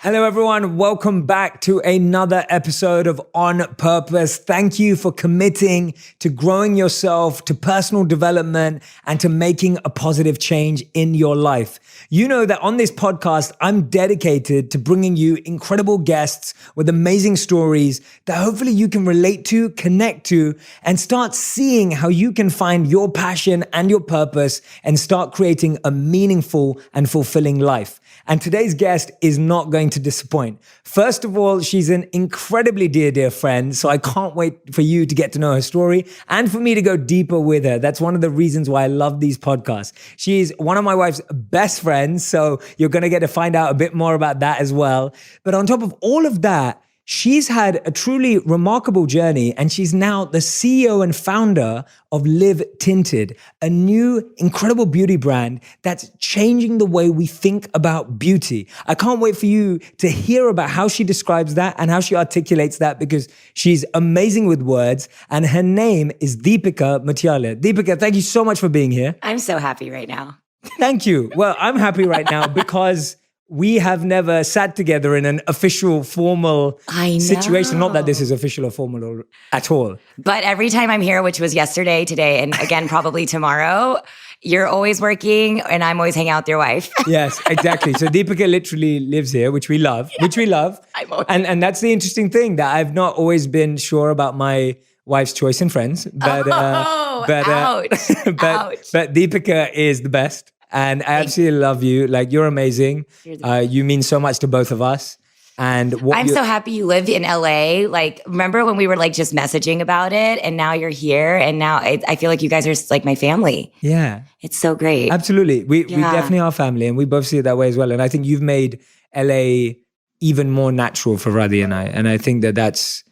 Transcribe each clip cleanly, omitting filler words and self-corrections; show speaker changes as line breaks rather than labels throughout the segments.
Hello, everyone. Welcome back to another episode of On Purpose. Thank you for committing to growing yourself, to personal development, and to making a positive change in your life. You know that on this podcast, I'm dedicated to bringing you incredible guests with amazing stories that hopefully you can relate to, connect to, and start seeing how you can find your passion and your purpose and start creating a meaningful and fulfilling life. And today's guest is not going to disappoint. First of all, she's an incredibly dear friend, so I can't wait for you to get to know her story and for me to go deeper with her. That's one of the reasons why I love these podcasts. She's one of my wife's best friends, so you're going to get to find out a bit more about that as well. But on top of all of that, she's had a truly remarkable journey, and she's now the CEO and founder of Live Tinted, a new incredible beauty brand that's changing the way we think about beauty. I can't wait for you to hear about how she describes that and how she articulates that, because she's amazing with words, and her name is Deepika Mutyala. Deepika, thank you so much for being here.
I'm so happy right now.
Thank you. Well, I'm happy right now because we have never sat together in an official, formal situation. Not that this is official or formal at all.
But every time I'm here, which was yesterday, today, and again, probably tomorrow, you're always working and I'm always hanging out with your wife.
Yes, exactly. So Deepika literally lives here, which we love, And that's the interesting thing, that I've not always been sure about my wife's choice in friends. But Deepika is the best. And I absolutely love you. Like, you're amazing. You mean so much to both of us. And
I'm so happy you live in LA. Like, remember when we were like just messaging about it, and now you're here, and now I feel like you guys are like my family.
Yeah.
It's so great.
Absolutely. We definitely are family, and we both see it that way as well. And I think you've made LA even more natural for Radhi and I. And I think that's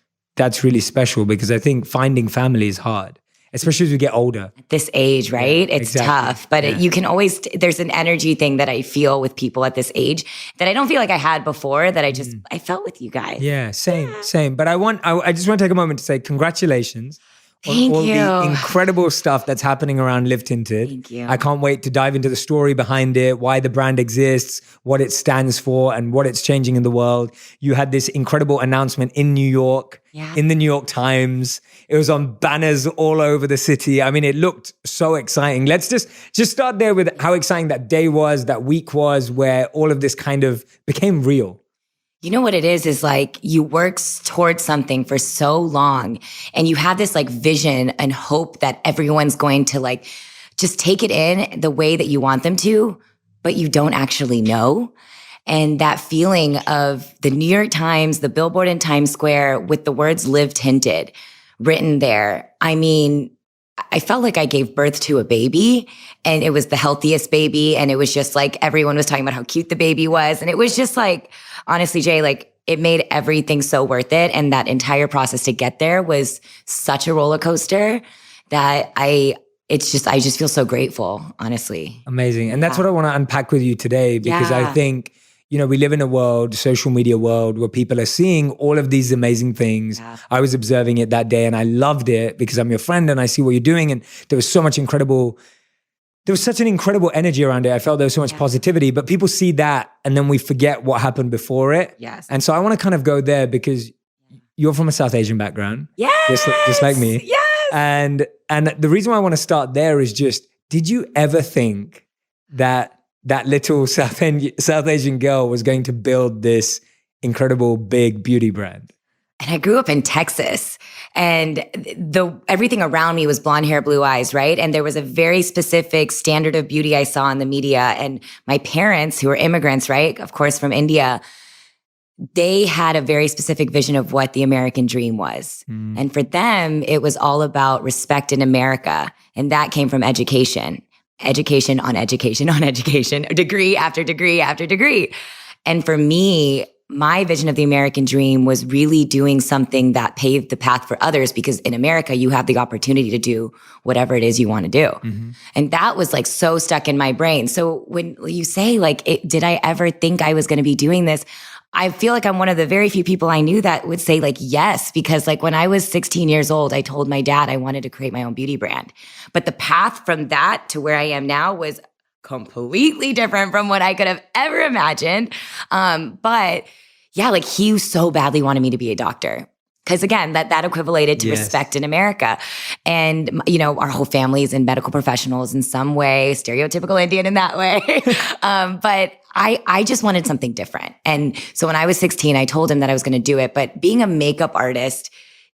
really special, because I think finding family is hard, especially as we get older.
At this age, right? It's tough, but you can always, there's an energy thing that I feel with people at this age that I don't feel like I had before, that I felt with you guys.
Yeah, same. But I just want to take a moment to say congratulations on all the incredible stuff that's happening around Live Tinted.
Thank you.
I can't wait to dive into the story behind it, why the brand exists, what it stands for, and what it's changing in the world. You had this incredible announcement in New York, in the New York Times. It was on banners all over the city. I mean, it looked so exciting. Let's just start there with how exciting that day was, that week was, where all of this kind of became real.
You know what it is like you work towards something for so long, and you have this like vision and hope that everyone's going to like just take it in the way that you want them to, but you don't actually know. And that feeling of the New York Times, the billboard in Times Square with the words Live Tinted written there. I mean, I felt like I gave birth to a baby, and it was the healthiest baby. And it was just like, everyone was talking about how cute the baby was. And it was just like, honestly, Jay, like it made everything so worth it. And that entire process to get there was such a roller coaster that I just feel so grateful, honestly.
Amazing. And that's what I want to unpack with you today, because I think, you know, we live in a world, social media world, where people are seeing all of these amazing things. Yeah. I was observing it that day and I loved it because I'm your friend and I see what you're doing. And there was such an incredible energy around it. I felt there was so much positivity, but people see that and then we forget what happened before it.
Yes.
And so I want to kind of go there, because you're from a South Asian background.
Yes.
Just like me.
Yes.
And the reason why I want to start there is just, did you ever think that little South Asian girl was going to build this incredible big beauty brand?
And I grew up in Texas, and everything around me was blonde hair, blue eyes, right? And there was a very specific standard of beauty I saw in the media. And my parents, who were immigrants, right, of course, from India, they had a very specific vision of what the American dream was. And for them, it was all about respect in America. And that came from education. Education on education on education, degree after degree after degree. And for me, my vision of the American dream was really doing something that paved the path for others, because in America, you have the opportunity to do whatever it is you want to do. Mm-hmm. And that was like so stuck in my brain. So when you say like, did I ever think I was going to be doing this? I feel like I'm one of the very few people I knew that would say like, yes, because like when I was 16 years old, I told my dad I wanted to create my own beauty brand. But the path from that to where I am now was completely different from what I could have ever imagined. But yeah, like he so badly wanted me to be a doctor. Because again, that equivalated to respect in America. And, you know, our whole family is in medical professionals in some way, stereotypical Indian in that way. But I just wanted something different. And so when I was 16, I told him that I was going to do it. But being a makeup artist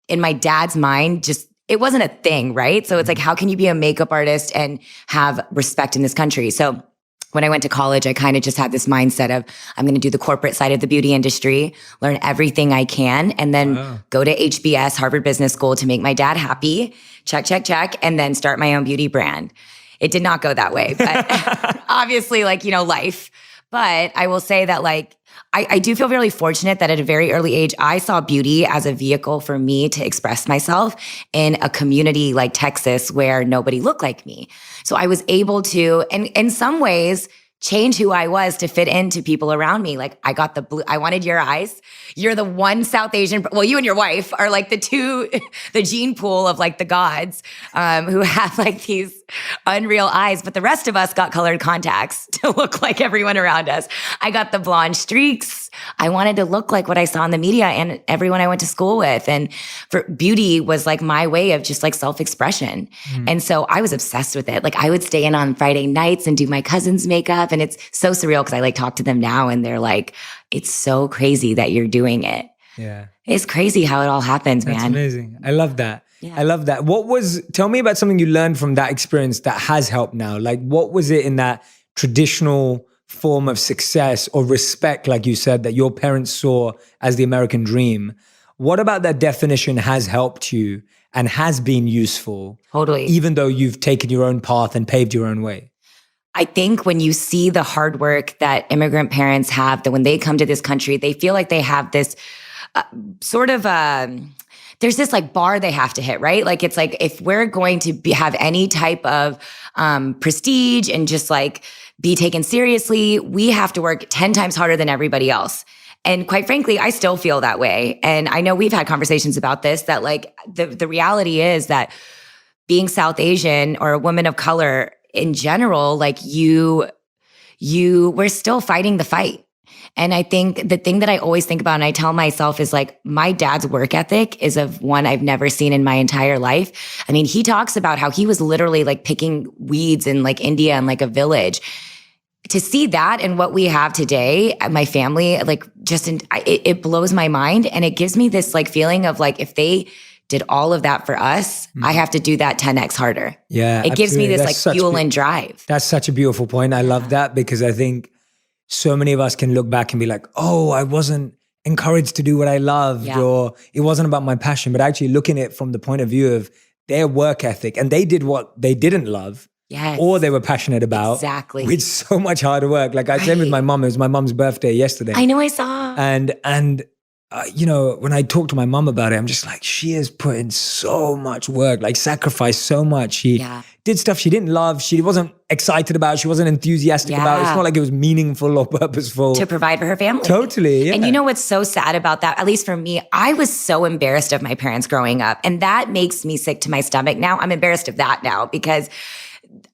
in my dad's mind, it wasn't a thing, right? So it's like, how can you be a makeup artist and have respect in this country? So when I went to college, I kind of just had this mindset of I'm going to do the corporate side of the beauty industry, learn everything I can, and then go to HBS, Harvard Business School, to make my dad happy, check, and then start my own beauty brand. It did not go that way, but obviously, like, you know, life. But I will say that, like, I do feel really fortunate that at a very early age, I saw beauty as a vehicle for me to express myself in a community like Texas where nobody looked like me. So I was able to, and in some ways, change who I was to fit into people around me. Like I got I wanted your eyes. You're the one South Asian, well, you and your wife are like the gene pool of like the gods who have like these unreal eyes, but the rest of us got colored contacts to look like everyone around us. I got the blonde streaks. I wanted to look like what I saw in the media and everyone I went to school with. And for beauty was like my way of just like self-expression. And so I was obsessed with it. Like I would stay in on Friday nights and do my cousin's makeup. And it's so surreal because I like talk to them now and they're like, it's so crazy that you're doing it.
Yeah.
It's crazy how it all happens, man.
That's amazing. I love that.
Yeah.
I love that. Tell me about something you learned from that experience that has helped now. Like what was it in that traditional form of success or respect, like you said, that your parents saw as the American dream? What about that definition has helped you and has been useful?
Totally.
Even though you've taken your own path and paved your own way?
I think when you see the hard work that immigrant parents have, that when they come to this country, they feel like they have this there's this like bar they have to hit, right? Like it's like if we're going to have any type of prestige and just like be taken seriously, we have to work 10 times harder than everybody else. And quite frankly, I still feel that way. And I know we've had conversations about this, that like the reality is that being South Asian or a woman of color in general, like we're still fighting the fight. And I think the thing that I always think about and I tell myself is like, my dad's work ethic is of one I've never seen in my entire life. I mean, he talks about how he was literally like picking weeds in like India and like a village. To see that and what we have today, my family, like it blows my mind. And it gives me this like feeling of like, if they did all of that for us, I have to do that 10x harder.
Yeah.
It gives me this like fuel and drive.
That's such a beautiful point. I love that because I think so many of us can look back and be like, oh, I wasn't encouraged to do what I loved or it wasn't about my passion, but actually looking at it from the point of view of their work ethic and they did what they didn't love or they were passionate about.
Exactly.
With so much harder work. Like I said with my mom, it was my mom's birthday yesterday.
I know I saw.
And you know, when I talk to my mom about it, I'm just like, she has put in so much work, like sacrificed so much. She did stuff she didn't love. She wasn't excited about. She wasn't enthusiastic about. It's not like it was meaningful or purposeful.
To provide for her family.
Totally, yeah.
And you know what's so sad about that? At least for me, I was so embarrassed of my parents growing up. And that makes me sick to my stomach now. I'm embarrassed of that now because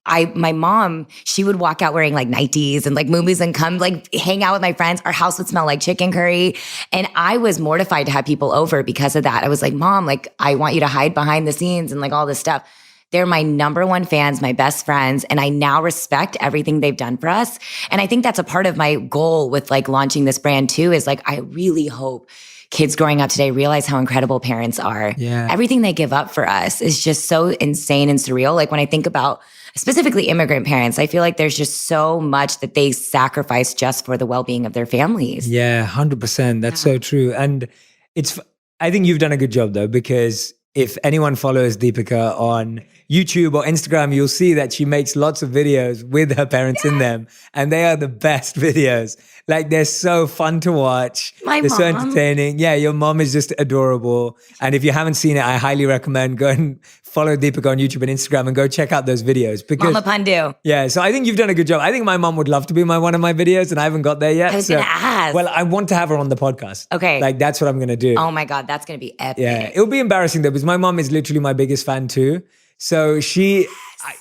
my mom, she would walk out wearing like nighties and like movies and come like hang out with my friends. Our house would smell like chicken curry. And I was mortified to have people over because of that. I was like, Mom, like I want you to hide behind the scenes and like all this stuff. They're my number one fans, my best friends. And I now respect everything they've done for us. And I think that's a part of my goal with like launching this brand too, is like, I really hope kids growing up today realize how incredible parents are.
Yeah.
Everything they give up for us is just so insane and surreal. Like when I think about specifically immigrant parents, I feel like there's just so much that they sacrifice just for the well-being of their families.
Yeah, 100%. That's so true. And I think you've done a good job though, because if anyone follows Deepika on YouTube or Instagram, you'll see that she makes lots of videos with her parents in them. And they are the best videos. Like they're so fun to watch. They're so entertaining. Yeah, your mom is just adorable. And if you haven't seen it, I highly recommend go and follow Deepika on YouTube and Instagram and go check out those videos. Because,
Mama Pandu.
Yeah, so I think you've done a good job. I think my mom would love to be one of my videos and I haven't got there yet.
I was going to ask.
Well, I want to have her on the podcast.
Okay.
Like that's what I'm going to do.
Oh my God, that's going to be epic.
Yeah, it'll be embarrassing though, because my mom is literally my biggest fan too. So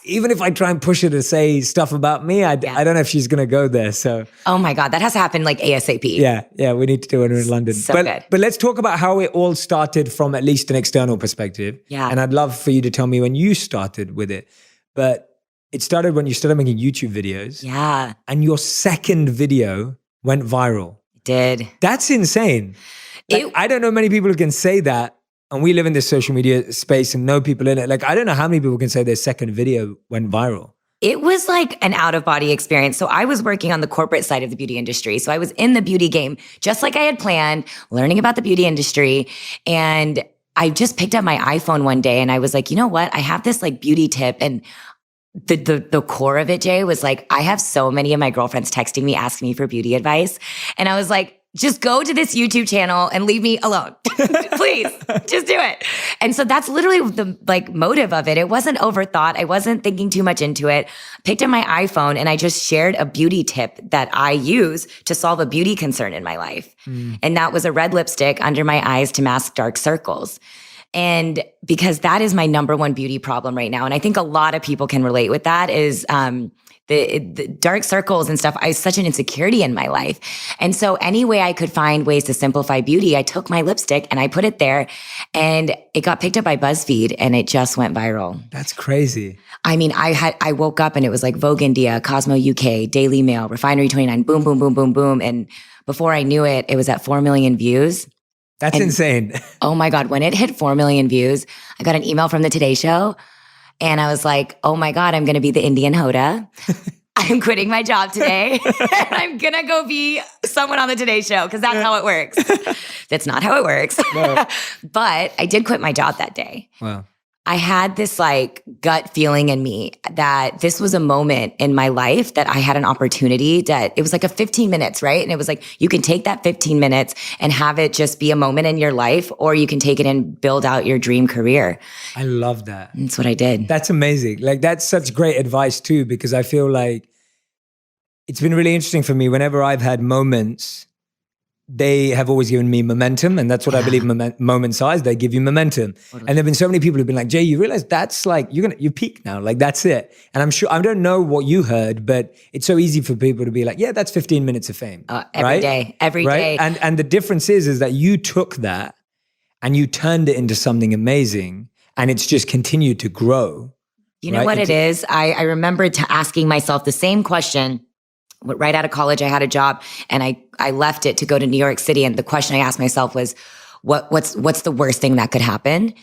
even if I try and push her to say stuff about me, I don't know if she's going to go there. So,
oh my God, that has to happen like ASAP.
Yeah, we need to do it in London.
So
but let's talk about how it all started from at least an external perspective.
Yeah.
And I'd love for you to tell me when you started with it. But it started when you started making YouTube videos.
Yeah.
And your second video went viral.
It did.
That's insane. Like, I don't know many people who can say that. And we live in this social media space and know people in it. Like, I don't know how many people can say their second video went viral.
It was like an out-of-body experience. So I was working on the corporate side of the beauty industry. So I was in the beauty game, just like I had planned, learning about the beauty industry. And I just picked up my iPhone one day and I was like, you know what? I have this like beauty tip. And the core of it, Jay, was like, I have so many of my girlfriends texting me, asking me for beauty advice. And I was like, just go to this YouTube channel and leave me alone. Please, just do it. And so that's literally the like motive of it. It wasn't overthought. I wasn't thinking too much into it. Picked up my iPhone and I just shared a beauty tip that I use to solve a beauty concern in my life. And that was a red lipstick under my eyes to mask dark circles. And because that is my number one beauty problem right now. And I think a lot of people can relate with that is, the dark circles and stuff. I have such an insecurity in my life. And so any way I could find ways to simplify beauty, I took my lipstick and I put it there and it got picked up by BuzzFeed and it just went viral.
That's crazy.
I mean, I woke up and it was like Vogue India, Cosmo UK, Daily Mail, Refinery 29, boom, boom, boom, boom, boom. And before I knew it, it was at 4 million views.
That's insane.
Oh my God. When it hit 4 million views, I got an email from the Today Show. And I was like, oh my God, I'm going to be the Indian Hoda. I'm quitting my job today. And I'm going to go be someone on the Today Show because that's how it works. That's not how it works. No. But I did quit my job that day.
Wow.
I had this like gut feeling in me that this was a moment in my life that I had an opportunity that it was like a 15 minutes, right? And it was like, you can take that 15 minutes and have it just be a moment in your life, or you can take it and build out your dream career.
I love that.
That's what I did.
That's amazing. Like that's such great advice too, because I feel like it's been really interesting for me whenever I've had moments. They have always given me momentum. And that's what I believe moments are. They give you momentum. Totally. And there've been so many people who've been like, Jay, you realize that's like, you peak now. Like that's it. And I'm sure, I don't know what you heard, but it's so easy for people to be like, yeah, that's 15 minutes of fame.
Every day.
And the difference is that you took that and you turned it into something amazing and it's just continued to grow.
You know what it is? I remember asking myself the same question. Right out of college, I had a job and I left it to go to New York City. And the question I asked myself was, what's the worst thing that could happen?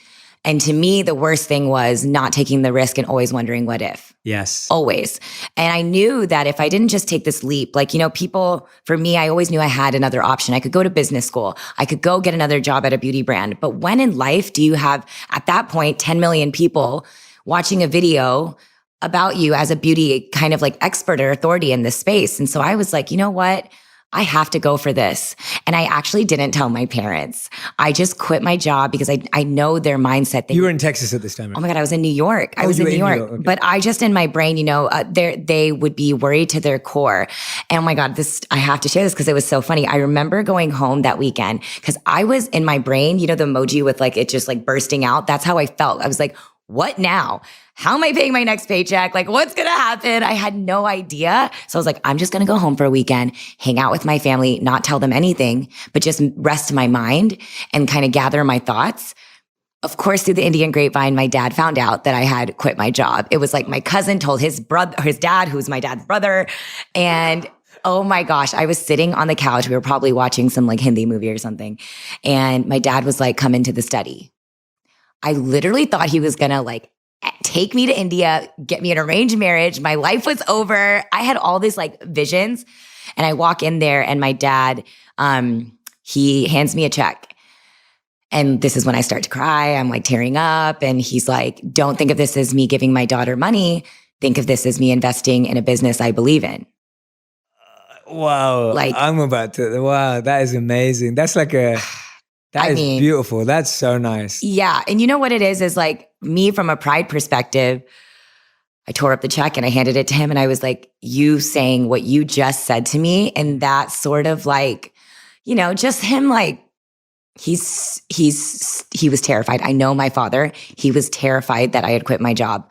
And to me, the worst thing was not taking the risk and always wondering what if.
Yes.
Always. And I knew that if I didn't just take this leap, like, people, for me, I always knew I had another option. I could go to business school. I could go get another job at a beauty brand. But when in life do you have, at that point, 10 million people watching a video about you as a beauty kind of like expert or authority in this space? And so I was like, you know what? I have to go for this. And I actually didn't tell my parents. I just quit my job because I know their mindset.
You were in Texas at this time, right?
Oh my God, I was in New York. I was in New York. Okay. But I just, in my brain, they would be worried to their core. And oh my God, I have to share this because it was so funny. I remember going home that weekend because I was in my brain, the emoji with like, it just like bursting out. That's how I felt. I was like, what now? How am I paying my next paycheck? Like, what's going to happen? I had no idea. So I was like, I'm just going to go home for a weekend, hang out with my family, not tell them anything, but just rest my mind and kind of gather my thoughts. Of course, through the Indian grapevine, my dad found out that I had quit my job. It was like my cousin told his dad, who's my dad's brother. And oh my gosh, I was sitting on the couch. We were probably watching some like Hindi movie or something. And my dad was like, come into the study. I literally thought he was going to like take me to India, get me an arranged marriage. My life was over. I had all these like visions. And I walk in there and my dad, he hands me a check. And this is when I start to cry. I'm like tearing up. And he's like, don't think of this as me giving my daughter money. Think of this as me investing in a business I believe in.
Wow. Like, wow, that is amazing. That's like That is beautiful. That's so nice.
Yeah. And you know what it is like me from a pride perspective, I tore up the check and I handed it to him and I was like, you saying what you just said to me. And that sort of like, just him like, he's he was terrified. I know my father, he was terrified that I had quit my job,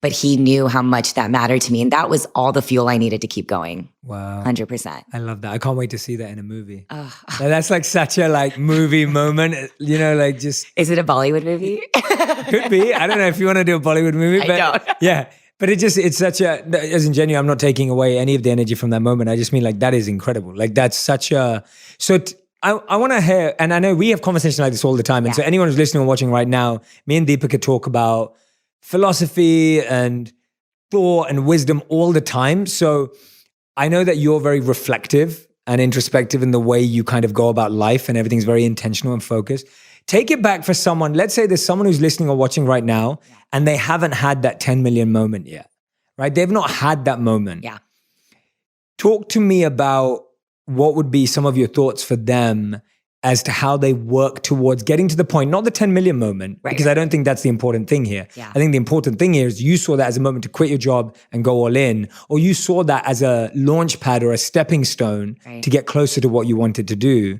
but he knew how much that mattered to me. And that was all the fuel I needed to keep going.
Wow.
100%.
I love that. I can't wait to see that in a movie.
Oh.
That's like such a like movie moment, like just.
Is it a Bollywood movie?
Could be. I don't know if you want to do a Bollywood movie, but
I don't.
Yeah. But it's such a, as in genuine, I'm not taking away any of the energy from that moment. I just mean like, that is incredible. Like that's such a, I want to hear, and I know we have conversations like this all the time. And so anyone who's listening or watching right now, me and Deepika talk about philosophy and thought and wisdom all the time. So I know that you're very reflective and introspective in the way you kind of go about life, and everything's very intentional and focused. Take it back for someone. Let's say there's someone who's listening or watching right now and they haven't had that 10 million moment yet, right? They've not had that moment.
Yeah.
Talk to me about what would be some of your thoughts for them as to how they work towards getting to the point, not the 10 million moment, because I don't think that's the important thing here.
Yeah.
I think the important thing here is you saw that as a moment to quit your job and go all in, or you saw that as a launch pad or a stepping stone to get closer to what you wanted to do.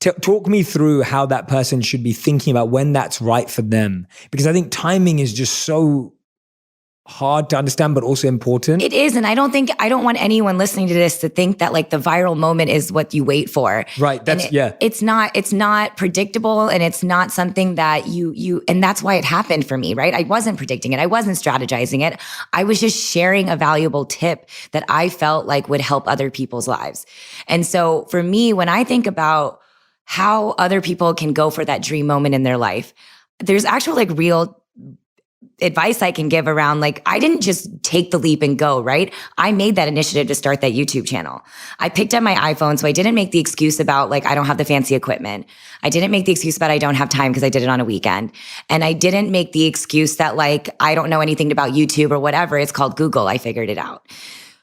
Talk me through how that person should be thinking about when that's right for them, because I think timing is just so hard to understand, but also important.
It is. And I don't want anyone listening to this to think that like the viral moment is what you wait for.
Right.
It's not predictable, and it's not something that and that's why it happened for me, right? I wasn't predicting it. I wasn't strategizing it. I was just sharing a valuable tip that I felt like would help other people's lives. And so for me, when I think about how other people can go for that dream moment in their life, there's actual like real advice I can give around like, I didn't just take the leap and go, right? I made that initiative to start that YouTube channel. I picked up my iPhone, so I didn't make the excuse about like, I don't have the fancy equipment. I didn't make the excuse about I don't have time because I did it on a weekend. And I didn't make the excuse that like, I don't know anything about YouTube or whatever. It's called Google. I figured it out.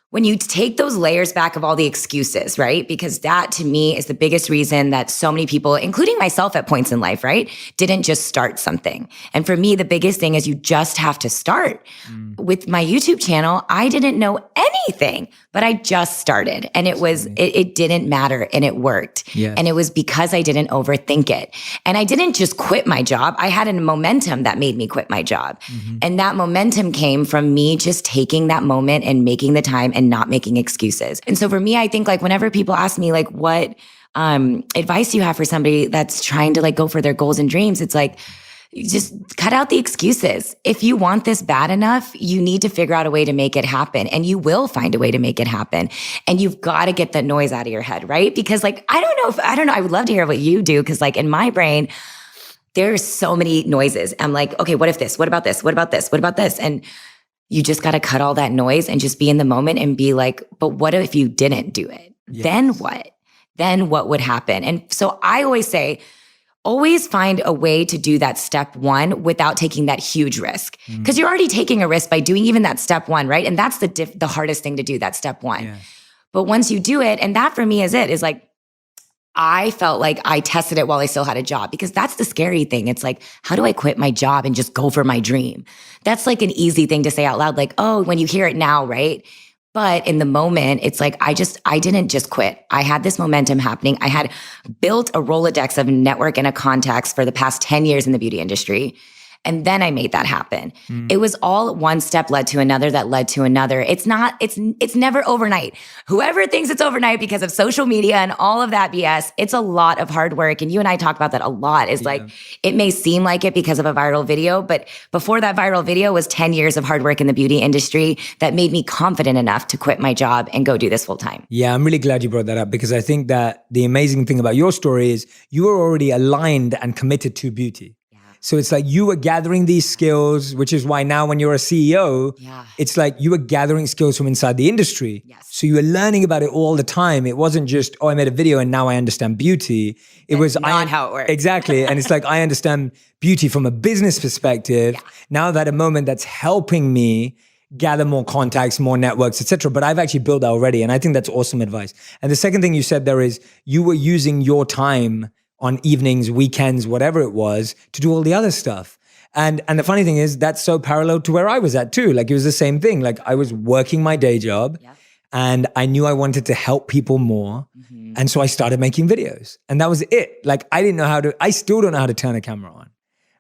When you take those layers back of all the excuses, right? Because that to me is the biggest reason that so many people, including myself at points in life, right, didn't just start something. And for me, the biggest thing is you just have to start. With my YouTube channel, I didn't know anything, but I just started, and it didn't matter, and it worked.
Yes.
And it was because I didn't overthink it. And I didn't just quit my job. I had a momentum that made me quit my job. And that momentum came from me just taking that moment and making the time and not making excuses. And so for me, I think like whenever people ask me like, what advice do you have for somebody that's trying to like go for their goals and dreams? It's like, just cut out the excuses. If you want this bad enough, you need to figure out a way to make it happen, and you will find a way to make it happen. And you've got to get that noise out of your head, right? Because like, I don't know. I would love to hear what you do. Cause like in my brain, there's so many noises. I'm like, okay, what if this? What about this? What about this? What about this? And you just got to cut all that noise and just be in the moment and be like, but what if you didn't do it? Yes. Then what? Then what would happen? And so I always say, always find a way to do that step one without taking that huge risk. Because you're already taking a risk by doing even that step one, right? And that's the hardest thing to do, that step one. Yeah. But once you do it, and that for me is like, I felt like I tested it while I still had a job, because that's the scary thing. It's like, how do I quit my job and just go for my dream? That's like an easy thing to say out loud, like, oh, when you hear it now, right? But in the moment, it's like, I didn't just quit. I had this momentum happening. I had built a Rolodex of network and a contacts for the past 10 years in the beauty industry. And then I made that happen. It was all one step led to another that led to another. It's never overnight. Whoever thinks it's overnight because of social media and all of that BS, it's a lot of hard work. And you and I talk about that a lot. Is like, it may seem like it because of a viral video, but before that viral video was 10 years of hard work in the beauty industry that made me confident enough to quit my job and go do this full time. Yeah,
I'm really glad you brought that up, because I think that the amazing thing about your story is you were already aligned and committed to beauty. So it's like you were gathering these skills, which is why now when you're a CEO, it's like you were gathering skills from inside the industry.
Yes.
So you were learning about it all the time. It wasn't just, oh, I made a video and now I understand beauty. It was
not how it works.
Exactly. And it's like, I understand beauty from a business perspective. Yeah. Now I've had a moment that's helping me gather more contacts, more networks, etc. But I've actually built that already. And I think that's awesome advice. And the second thing you said there is you were using your time on evenings, weekends, whatever it was, to do all the other stuff. And the funny thing is, that's so parallel to where I was at too. Like, it was the same thing. Like, I was working my day job and I knew I wanted to help people more. And so I started making videos, and that was it. Like, I still don't know how to turn a camera on.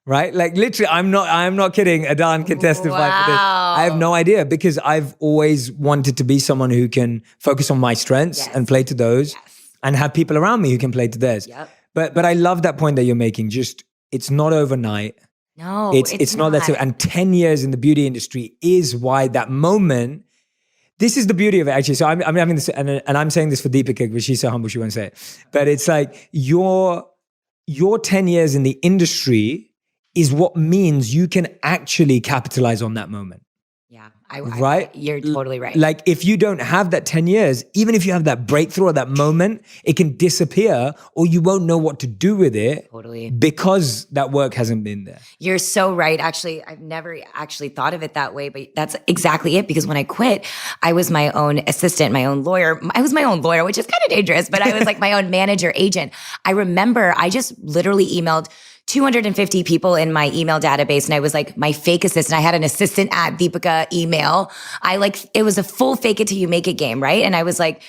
right? Like literally, I'm not kidding. Adan can testify for this.
Wow.
I have no idea because I've always wanted to be someone who can focus on my strengths and play to those and have people around me who can play to theirs.
Yep.
But I love that point that you're making. Just, it's not overnight.
No,
it's not that. And 10 years in the beauty industry is why that moment. This is the beauty of it, actually. So I'm having this, and I'm saying this for Deepika because she's so humble she won't say it. But it's like your 10 years in the industry is what means you can actually capitalize on that moment.
Yeah,
right?
You're totally right.
Like if you don't have that 10 years, even if you have that breakthrough or that moment, it can disappear or you won't know what to do with it.
Totally.
Because that work hasn't been there.
You're so right. Actually, I've never actually thought of it that way, but that's exactly it. Because when I quit, I was my own assistant, my own lawyer. I was my own lawyer, which is kind of dangerous, but I was like my own manager, agent. I remember I just literally emailed 250 people in my email database. And I was like my fake assistant. I had an assistant at Deepika email. It was a full fake it till you make it game, right? And I was like,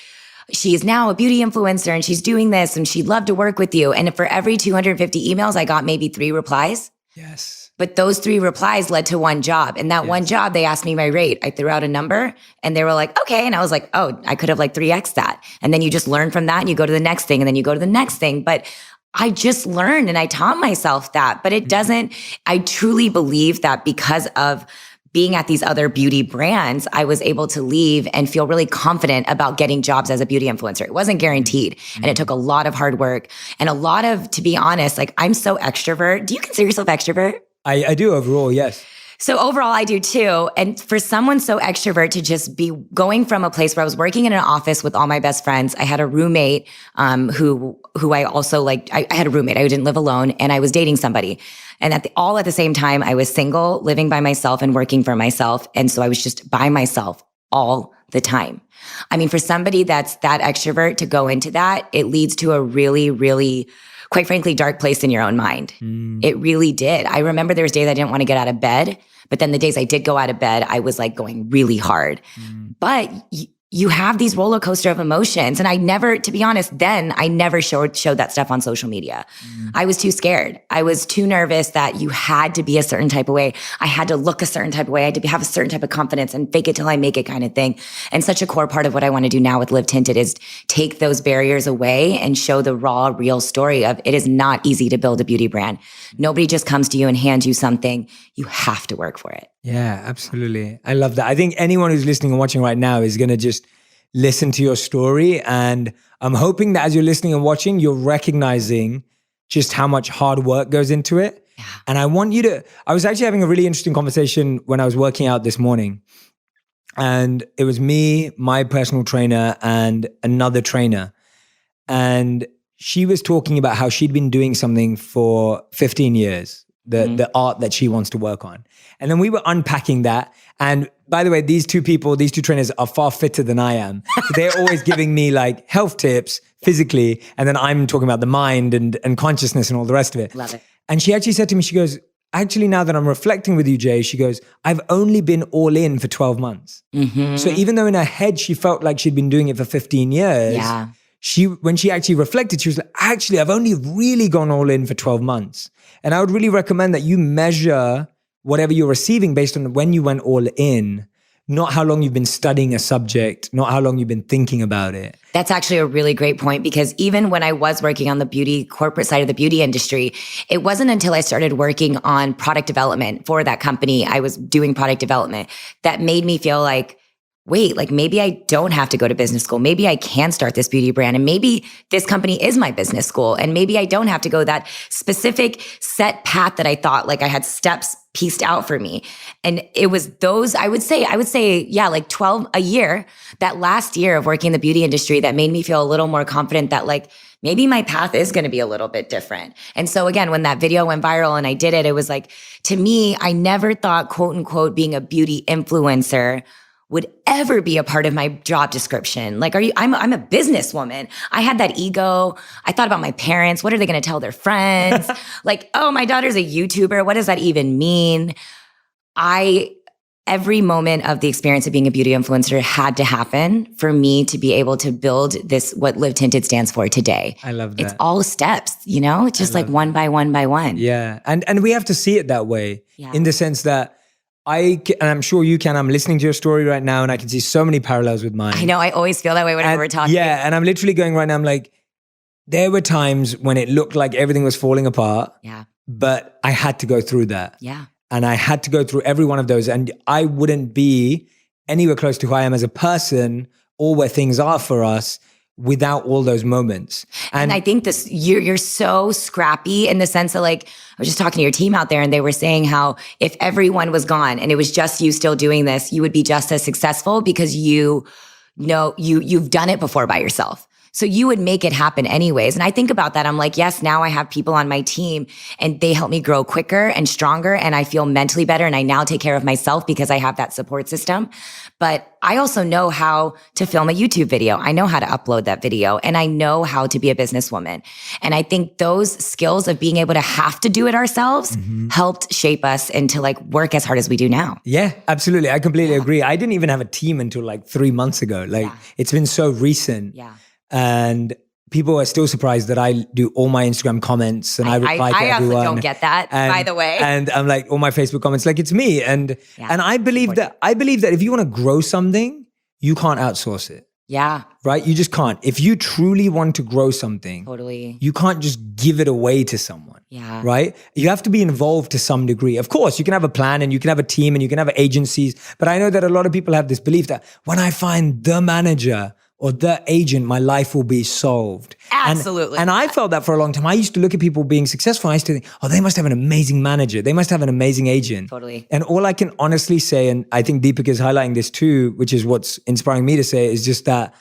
she is now a beauty influencer and she's doing this and she'd love to work with you. And for every 250 emails, I got maybe 3 replies.
Yes.
But those 3 replies led to one job. And that one job, they asked me my rate. I threw out a number and they were like, okay. And I was like, oh, I could have like 3x that. And then you just learn from that and you go to the next thing and then you go to the next thing. But I just learned and I taught myself that, but it doesn't, I truly believe that because of being at these other beauty brands, I was able to leave and feel really confident about getting jobs as a beauty influencer. It wasn't guaranteed. And it took a lot of hard work and a lot of, to be honest, like I'm so extrovert. Do you consider yourself extrovert?
I do overall, yes.
So overall, I do too. And for someone so extrovert to just be going from a place where I was working in an office with all my best friends, I had a roommate who I also like. I had a roommate. I didn't live alone, and I was dating somebody. And at the same time, I was single, living by myself, and working for myself. And so I was just by myself all the time. I mean, for somebody that's that extrovert to go into that, it leads to a really, really, quite frankly, dark place in your own mind. It really did. I remember there was days I didn't want to get out of bed. But then the days I did go out of bed, I was like going really hard. But you have these roller coaster of emotions. And I never, to be honest, then I never showed that stuff on social media. I was too scared. I was too nervous that you had to be a certain type of way. I had to look a certain type of way. I had to have a certain type of confidence and fake it till I make it kind of thing. And such a core part of what I want to do now with Live Tinted is take those barriers away and show the raw, real story of it is not easy to build a beauty brand. Nobody just comes to you and hands you something. You have to work for it.
Yeah, absolutely. I love that. I think anyone who's listening and watching right now is going to just listen to your story. And I'm hoping that as you're listening and watching, you're recognizing just how much hard work goes into it. Yeah. And I want you to, I was actually having a really interesting conversation when I was working out this morning. And it was me, my personal trainer, and another trainer. And she was talking about how she'd been doing something for 15 years, the art that she wants to work on. And then we were unpacking that. And by the way, these two trainers are far fitter than I am. So they're always giving me like health tips physically. And then I'm talking about the mind and consciousness and all the rest of it.
Love it.
And she actually said to me, she goes, actually, now that I'm reflecting with you, Jay, she goes, I've only been all in for 12 months. So even though in her head, she felt like she'd been doing it for 15 years, when she actually reflected, she was like, actually, I've only really gone all in for 12 months. And I would really recommend that you measure whatever you're receiving based on when you went all in, not how long you've been studying a subject, not how long you've been thinking about it.
That's actually a really great point, because even when I was working on the beauty corporate side of the beauty industry, it wasn't until I started working on product development for that company, I was doing product development, that made me feel like, wait, like maybe I don't have to go to business school. Maybe I can start this beauty brand, and maybe this company is my business school, and maybe I don't have to go that specific set path that I thought like I had steps pieced out for me. And it was those, I would say, yeah, like 12 a year, that last year of working in the beauty industry that made me feel a little more confident that like, maybe my path is going to be a little bit different. And so again, when that video went viral and I did it, it was like, to me, I never thought, quote unquote, being a beauty influencer would ever be a part of my job description. Like, I'm a businesswoman. I had that ego. I thought about my parents. What are they going to tell their friends? Like, oh, my daughter's a YouTuber. What does that even mean? I every moment of the experience of being a beauty influencer had to happen for me to be able to build this, what Live Tinted stands for today.
I love that.
It's all steps, it's just like one by one by one.
Yeah. And we have to see it that way in the sense that and I'm sure you can, I'm listening to your story right now and I can see so many parallels with mine.
I know, I always feel that way whenever we're talking.
Yeah. And I'm literally going right now, I'm like, there were times when it looked like everything was falling apart.
Yeah.
But I had to go through that.
Yeah.
And I had to go through every one of those. And I wouldn't be anywhere close to who I am as a person or where things are for us without all those moments.
And I think you're so scrappy in the sense that, like, I was just talking to your team out there and they were saying how if everyone was gone and it was just you still doing this, you would be just as successful because you've done it before by yourself. So you would make it happen anyways. And I think about that. I'm like, yes, now I have people on my team and they help me grow quicker and stronger. And I feel mentally better. And I now take care of myself because I have that support system. But I also know how to film a YouTube video. I know how to upload that video and I know how to be a businesswoman. And I think those skills of being able to have to do it ourselves helped shape us into like work as hard as we do now.
Yeah, absolutely. I completely agree. I didn't even have a team until like 3 months ago. Like it's been so recent.
Yeah.
And people are still surprised that I do all my Instagram comments and I reply to everyone.
I also don't get that, by the way.
And I'm like, all my Facebook comments, like it's me. And I believe that if you want to grow something, you can't outsource it.
Yeah.
Right? You just can't. If you truly want to grow something,
totally,
you can't just give it away to someone.
Yeah.
Right? You have to be involved to some degree. Of course, you can have a plan and you can have a team and you can have agencies. But I know that a lot of people have this belief that when I find the manager or the agent, my life will be solved.
Absolutely.
And I felt that for a long time. I used to look at people being successful. I used to think, oh, they must have an amazing manager. They must have an amazing agent.
Totally.
And all I can honestly say, and I think Deepak is highlighting this too, which is what's inspiring me to say, is just that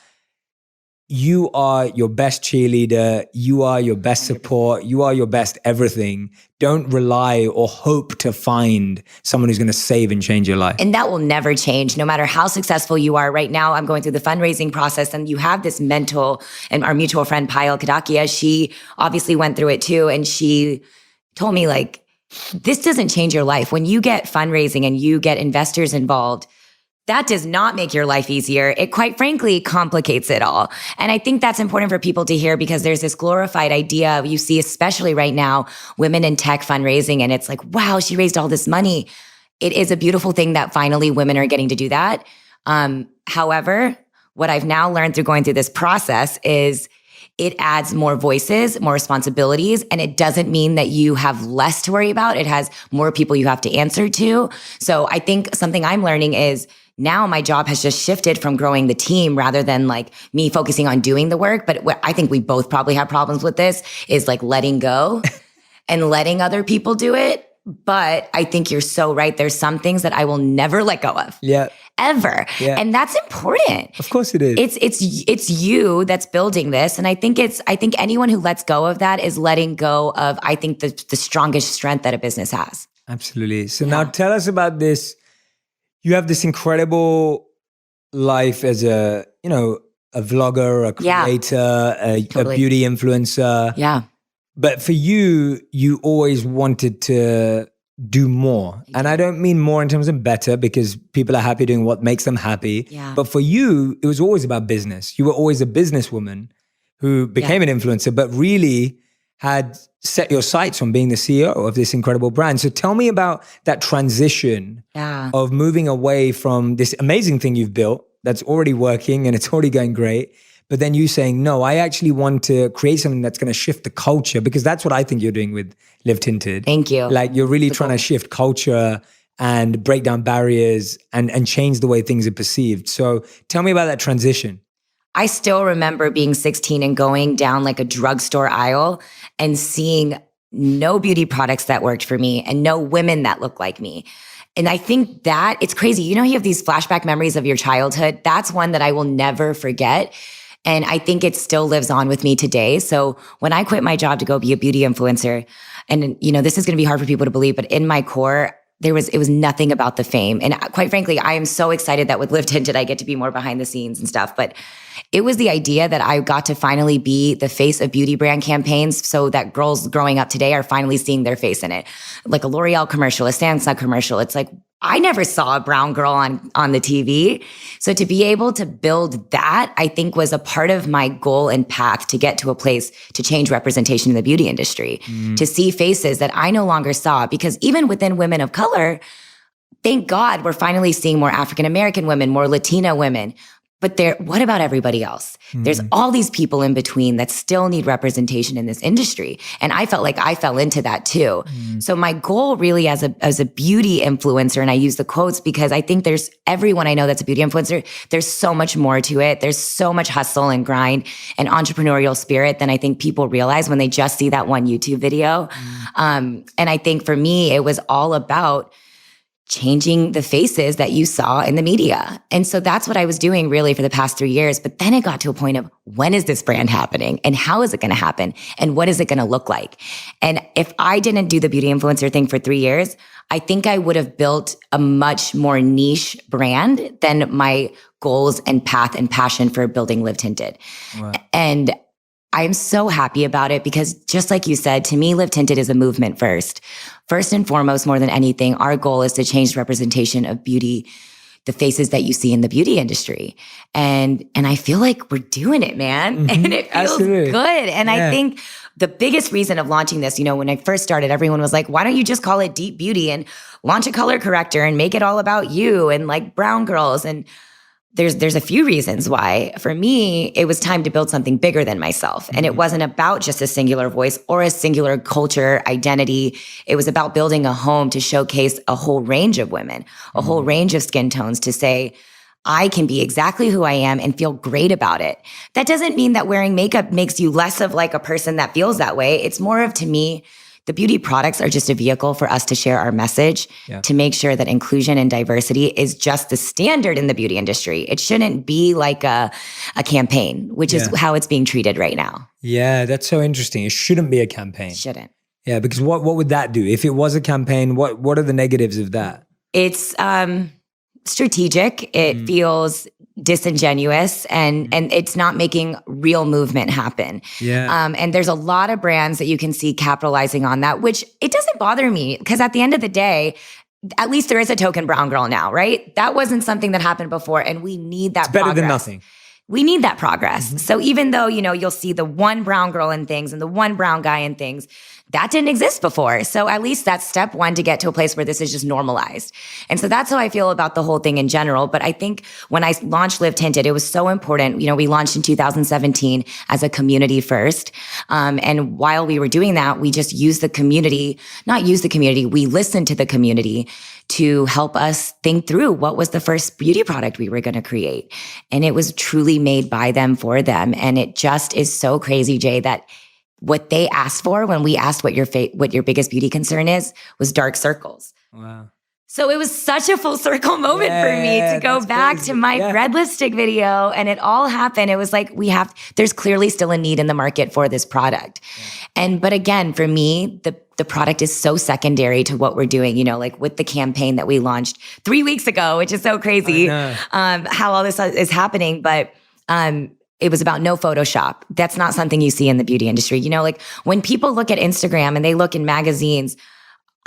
you are your best cheerleader. You are your best support. You are your best everything. Don't rely or hope to find someone who's going to save and change your life.
And that will never change, no matter how successful you are. Right now, I'm going through the fundraising process and you have this mental, and our mutual friend, Payal Kadakia, she obviously went through it too. And she told me, like, this doesn't change your life. When you get fundraising and you get investors involved, that does not make your life easier. It quite frankly complicates it all. And I think that's important for people to hear because there's this glorified idea you see, especially right now, women in tech fundraising. And it's like, wow, she raised all this money. It is a beautiful thing that finally women are getting to do that. However, what I've now learned through going through this process is it adds more voices, more responsibilities, and it doesn't mean that you have less to worry about. It has more people you have to answer to. So I think something I'm learning is now my job has just shifted from growing the team rather than like me focusing on doing the work. But what I think we both probably have problems with this is like letting go and letting other people do it. But I think you're so right. There's some things that I will never let go of.
Yeah.
Ever. Yeah. And that's important.
Of course it is.
It's you that's building this. And I think anyone who lets go of that is letting go of, I think, the strongest strength that a business has.
Absolutely. So now tell us about this. You have this incredible life as a vlogger, a creator, a beauty influencer.
Yeah.
But for you, you always wanted to do more. And I don't mean more in terms of better because people are happy doing what makes them happy.
Yeah.
But for you, it was always about business. You were always a businesswoman who became an influencer, but really had set your sights on being the CEO of this incredible brand. So tell me about that transition of moving away from this amazing thing you've built that's already working and it's already going great. But then you saying, no, I actually want to create something that's going to shift the culture, because that's what I think you're doing with Live Tinted.
Thank you.
Like you're really trying to shift culture and break down barriers and change the way things are perceived. So tell me about that transition.
I still remember being 16 and going down like a drugstore aisle and seeing no beauty products that worked for me and no women that looked like me. And I think that it's crazy. You have these flashback memories of your childhood. That's one that I will never forget. And I think it still lives on with me today. So when I quit my job to go be a beauty influencer, and this is going to be hard for people to believe, but in my core, it was nothing about the fame. And quite frankly, I am so excited that with Live Tinted, I get to be more behind the scenes and stuff. But it was the idea that I got to finally be the face of beauty brand campaigns so that girls growing up today are finally seeing their face in it. Like a L'Oreal commercial, a Samsung commercial. It's like, I never saw a brown girl on the TV. So to be able to build that, I think was a part of my goal and path to get to a place to change representation in the beauty industry, to see faces that I no longer saw. Because even within women of color, thank God we're finally seeing more African American women, more Latina women. But what about everybody else? There's all these people in between that still need representation in this industry. And I felt like I fell into that too. So my goal really as a beauty influencer, and I use the quotes because I think there's everyone I know that's a beauty influencer, there's so much more to it. There's so much hustle and grind and entrepreneurial spirit than I think people realize when they just see that one YouTube video. And I think for me, it was all about changing the faces that you saw in the media. And so that's what I was doing really for the past 3 years. But then it got to a point of, when is this brand happening? And how is it going to happen? And what is it going to look like? And if I didn't do the beauty influencer thing for 3 years, I think I would have built a much more niche brand than my goals and path and passion for building Live Tinted. Wow. And I'm so happy about it because just like you said, to me, Live Tinted is a movement first. First and foremost, more than anything, our goal is to change representation of beauty, the faces that you see in the beauty industry. And I feel like we're doing it, man. And it feels good. And I think the biggest reason of launching this, when I first started, everyone was like, why don't you just call it Deep Beauty and launch a color corrector and make it all about you and like brown girls? And there's a few reasons why. For me, it was time to build something bigger than myself. And it wasn't about just a singular voice or a singular culture identity. It was about building a home to showcase a whole range of women, a whole range of skin tones to say, I can be exactly who I am and feel great about it. That doesn't mean that wearing makeup makes you less of like a person that feels that way. It's more of, to me, the beauty products are just a vehicle for us to share our message, to make sure that inclusion and diversity is just the standard in the beauty industry. It shouldn't be like a campaign, which is how it's being treated right now. Yeah,
that's so interesting. It shouldn't be a campaign.
It shouldn't.
Yeah, because what would that do? If it was a campaign, what are the negatives of that?
It's strategic. It feels disingenuous and it's not making real movement happen. And there's a lot of brands that you can see capitalizing on that, which it doesn't bother me because at the end of the day, at least there is a token brown girl now, right? That wasn't something that happened before and we need that progress.
Better than nothing.
We need that progress. So even though, you'll see the one brown girl in things and the one brown guy in things, that didn't exist before. So at least that's step one to get to a place where this is just normalized. And so that's how I feel about the whole thing in general. But I think when I launched Live Tinted, it was so important. We launched in 2017 as a community first. And while we were doing that, we just used the community, we listened to the community to help us think through what was the first beauty product we were going to create. And it was truly made by them for them. And it just is so crazy, Jay, that what they asked for when we asked what your biggest beauty concern is was dark circles. Wow. So it was such a full circle moment for me to go back to my red lipstick video and it all happened. It was like, there's clearly still a need in the market for this product. But again, for me, the product is so secondary to what we're doing, like with the campaign that we launched 3 weeks ago, which is so crazy, how all this is happening. But, it was about no Photoshop. That's not something you see in the beauty industry. Like when people look at Instagram and they look in magazines,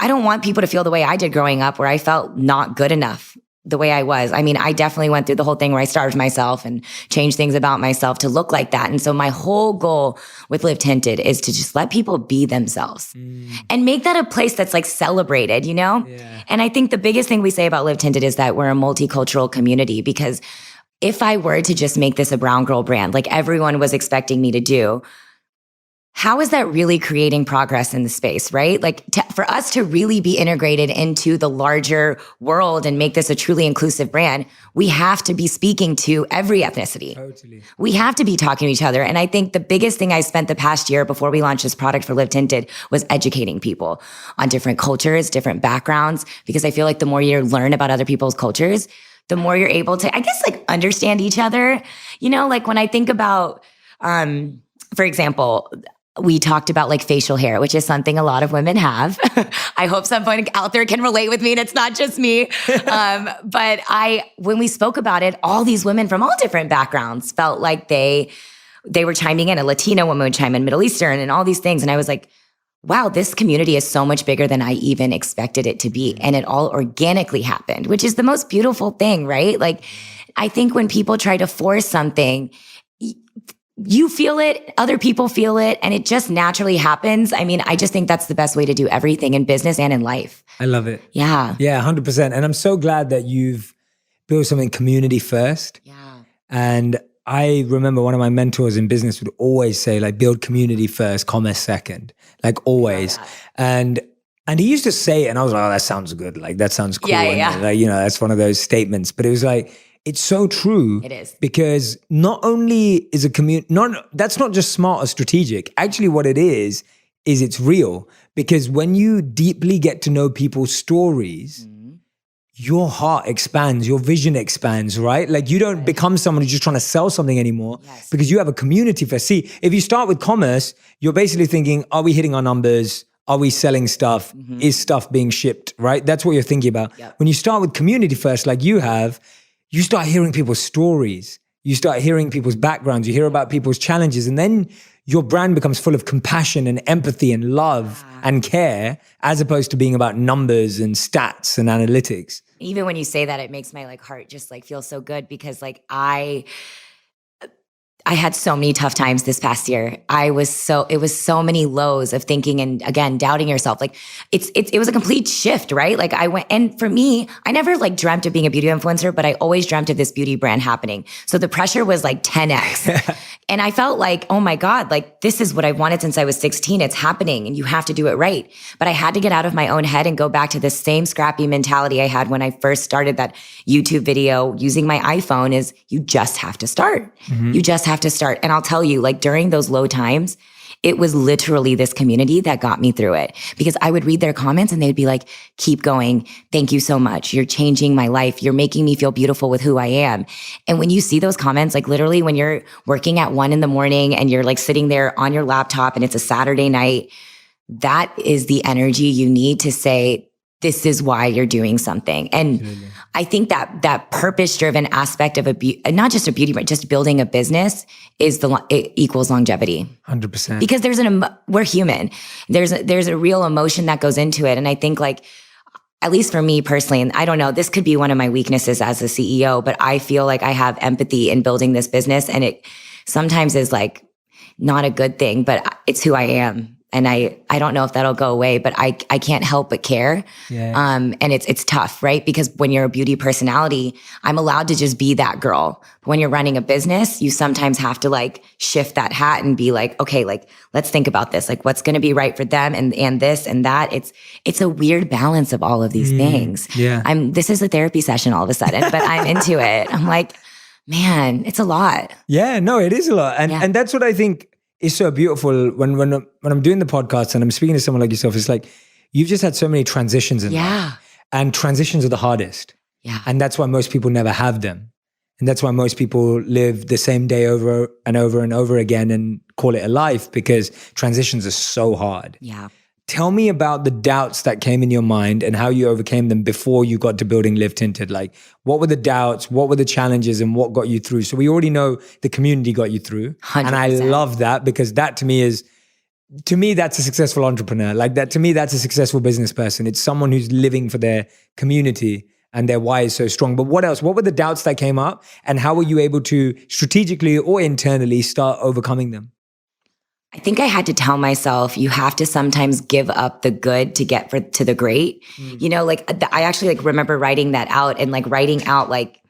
I don't want people to feel the way I did growing up where I felt not good enough the way I was. I mean, I definitely went through the whole thing where I starved myself and changed things about myself to look like that. And so my whole goal with Live Tinted is to just let people be themselves and make that a place that's like celebrated, And I think the biggest thing we say about Live Tinted is that we're a multicultural community because if I were to just make this a brown girl brand, like everyone was expecting me to do, how is that really creating progress in the space, right? Like for us to really be integrated into the larger world and make this a truly inclusive brand, we have to be speaking to every ethnicity. Totally. We have to be talking to each other. And I think the biggest thing I spent the past year before we launched this product for Live Tinted was educating people on different cultures, different backgrounds, because I feel like the more you learn about other people's cultures, the more you're able to, I guess, like understand each other. Like when I think about, for example, we talked about like facial hair, which is something a lot of women have. I hope someone out there can relate with me and it's not just me. But when we spoke about it, all these women from all different backgrounds felt like they were chiming in. A Latina woman would chime in, Middle Eastern and all these things. And I was like, wow, this community is so much bigger than I even expected it to be. And it all organically happened, which is the most beautiful thing, right? Like, I think when people try to force something, you feel it, other people feel it, and it just naturally happens. I mean, I just think that's the best way to do everything in business and in life.
I love it.
Yeah.
Yeah, 100%. And I'm so glad that you've built something community first.
Yeah.
And I remember one of my mentors in business would always say, like, build community first, commerce second, like always. And he used to say it, and I was like, oh, that sounds good. Like, that sounds cool.
Yeah.
And, like, you know, that's one of those statements. But it was like, it's so true.
It is.
Because not only is a community, that's not just smart or strategic. Actually, what it is it's real. Because when you deeply get to know people's stories, your heart expands, your vision expands, right? Like, you don't become someone who's just trying to sell something anymore because you have a community first. See, if you start with commerce, you're basically thinking, are we hitting our numbers? Are we selling stuff? Is stuff being shipped, right? That's what you're thinking about.
Yep.
When you start with community first, like you have, you start hearing people's stories. You start hearing people's backgrounds. You hear about people's challenges. And then your brand becomes full of compassion and empathy and love and care, as opposed to being about numbers and stats and analytics.
Even when you say that, it makes my like heart just like feel so good, because like I had so many tough times this past year. It was so many lows of thinking and, again, doubting yourself. Like it was a complete shift, right? Like and for me, I never like dreamt of being a beauty influencer, but I always dreamt of this beauty brand happening. So the pressure was like 10x. And I felt like, oh my God, like this is what I wanted since I was 16. It's happening and you have to do it right. But I had to get out of my own head and go back to the same scrappy mentality I had when I first started that YouTube video using my iPhone. Is you just have to start. You just have to start. And I'll tell you, like during those low times, it was literally this community that got me through it, because I would read their comments and they'd be like, keep going. Thank you so much. You're changing my life. You're making me feel beautiful with who I am. And when you see those comments, like literally when you're working at 1 a.m. and you're like sitting there on your laptop and it's a Saturday night, that is the energy you need to say, this is why you're doing something. And absolutely. I think that purpose-driven aspect of not just a beauty brand, just building a business it equals longevity.
100%.
Because we're human. There's a real emotion that goes into it. And I think like, at least for me personally, and I don't know, this could be one of my weaknesses as a CEO, but I feel like I have empathy in building this business, and it sometimes is like not a good thing, but it's who I am. And I don't know if that'll go away, but I can't help but care.
Yeah.
And it's tough, right? Because when you're a beauty personality, I'm allowed to just be that girl. But when you're running a business, you sometimes have to like shift that hat and be like, okay, like let's think about this. Like what's going to be right for them and this and that. It's a weird balance of all of these things.
Yeah.
This is a therapy session all of a sudden, but I'm into it. I'm like, man, it's a lot.
Yeah, no, it is a lot. And that's what I think is so beautiful when I'm doing the podcast and I'm speaking to someone like yourself. It's like, you've just had so many transitions in life. And transitions are the hardest.
Yeah.
And that's why most people never have them. And that's why most people live the same day over and over and over again and call it a life, because transitions are so hard.
Yeah.
Tell me about the doubts that came in your mind and how you overcame them before you got to building Live Tinted. Like, what were the doubts? What were the challenges, and what got you through? So we already know the community got you through.
100%.
And I love that, because that to me, that's a successful entrepreneur. Like that, to me, that's a successful business person. It's someone who's living for their community and their why is so strong. But what else? What were the doubts that came up, and how were you able to strategically or internally start overcoming them?
I think I had to tell myself, you have to sometimes give up the good to get to the great. You know, like I actually like remember writing that out and like writing out like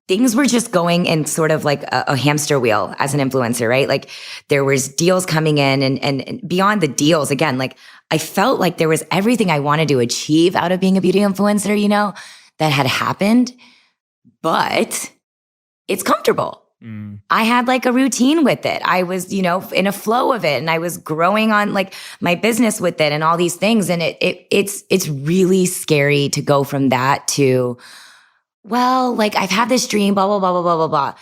things were just going in sort of like a hamster wheel as an influencer, right? Like there was deals coming in and beyond the deals, again, like I felt like there was everything I wanted to achieve out of being a beauty influencer, you know, that had happened, but it's comfortable. I had like a routine with it. I was, you know, in a flow of it, and I was growing on like my business with it and all these things. And it's really scary to go from that to, well, like I've had this dream, blah, blah, blah, blah, blah, blah, blah.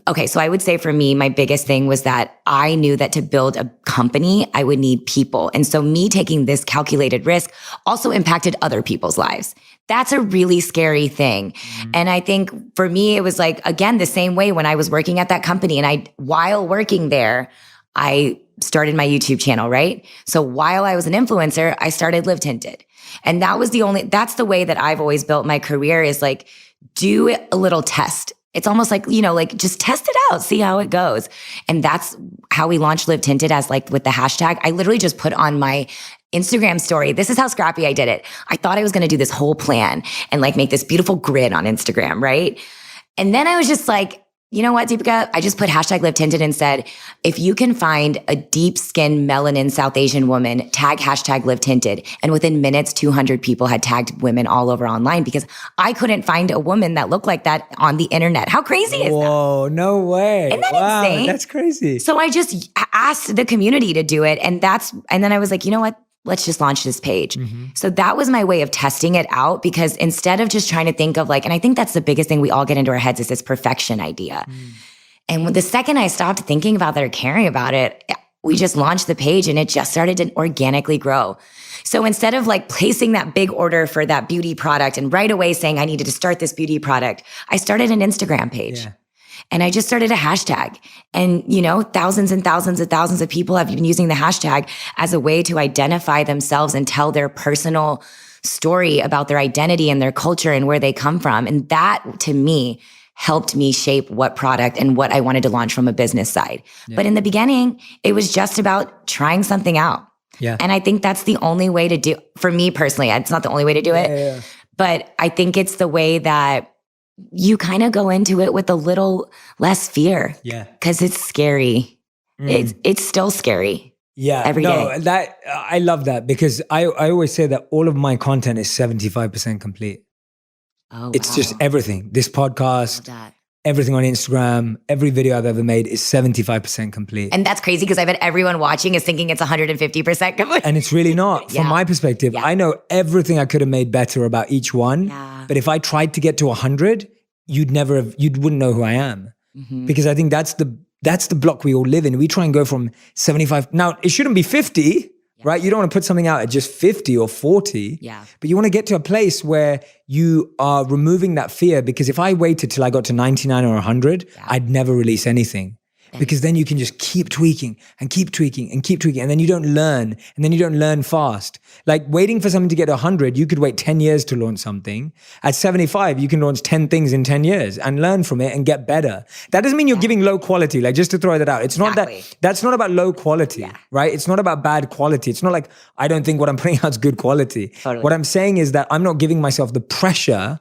Okay. So I would say for me, my biggest thing was that I knew that to build a company, I would need people. And so me taking this calculated risk also impacted other people's lives. That's a really scary thing. And I think for me, it was like, again, the same way when I was working at that company, and while working there, I started my YouTube channel, right? So while I was an influencer, I started Live Tinted. And that's the way that I've always built my career, is like, do a little test. It's almost like, like just test it out, see how it goes. And that's how we launched Live Tinted, as like with the hashtag. I literally just put on my Instagram story. This is how scrappy I did it. I thought I was going to do this whole plan and like make this beautiful grid on Instagram, right? And then I was just like, you know what, Deepika? I just put hashtag Live Tinted and said, if you can find a deep skin melanin South Asian woman, tag hashtag Live Tinted. And within minutes, 200 people had tagged women all over online, because I couldn't find a woman that looked like that on the internet. How crazy is that?
Whoa, no way.
Isn't that
wow,
insane?
That's crazy.
So I just asked the community to do it. And then I was like, you know what? Let's just launch this page. So that was my way of testing it out, because instead of just trying to think of like, and I think that's the biggest thing we all get into our heads, is this perfection idea. And when the second I stopped thinking about that or caring about it, we just launched the page and it just started to organically grow. So instead of like placing that big order for that beauty product and right away saying I needed to start this beauty product, I started an Instagram page. Yeah. And I just started a hashtag, and, thousands and thousands and thousands of people have been using the hashtag as a way to identify themselves and tell their personal story about their identity and their culture and where they come from. And that, to me, helped me shape what product and what I wanted to launch from a business side. Yeah. But in the beginning, it was just about trying something out. Yeah. And I think that's the only way to do, for me personally, it's not the only way to do it, yeah. But I think it's the way that you kind of go into it with a little less fear. Yeah. Because it's scary. It's still scary. Yeah. Every day.
I love that, because I always say that all of my content is 75% complete. Oh, it's just everything. This podcast, everything on Instagram, every video I've ever made is 75% complete.
And that's crazy, because I bet everyone watching is thinking it's 150% complete.
And it's really not. From my perspective, I know everything I could have made better about each one. Yeah. But if I tried to get to 100, you wouldn't know who I am. Because I think that's the block we all live in. We try and go from 75. Now, it shouldn't be 50, right? You don't want to put something out at just 50 or 40. Yeah. But you want to get to a place where you are removing that fear, because if I waited till I got to 99 or 100, I'd never release anything. Because then you can just keep tweaking and keep tweaking and keep tweaking. And then you don't learn. And then you don't learn fast. Like waiting for something to get to 100, you could wait 10 years to launch something. At 75, you can launch 10 things in 10 years and learn from it and get better. That doesn't mean you're giving low quality. Like, just to throw that out. It's not that's not about low quality, right? It's not about bad quality. It's not like I don't think what I'm putting out is good quality. Totally. What I'm saying is that I'm not giving myself the pressure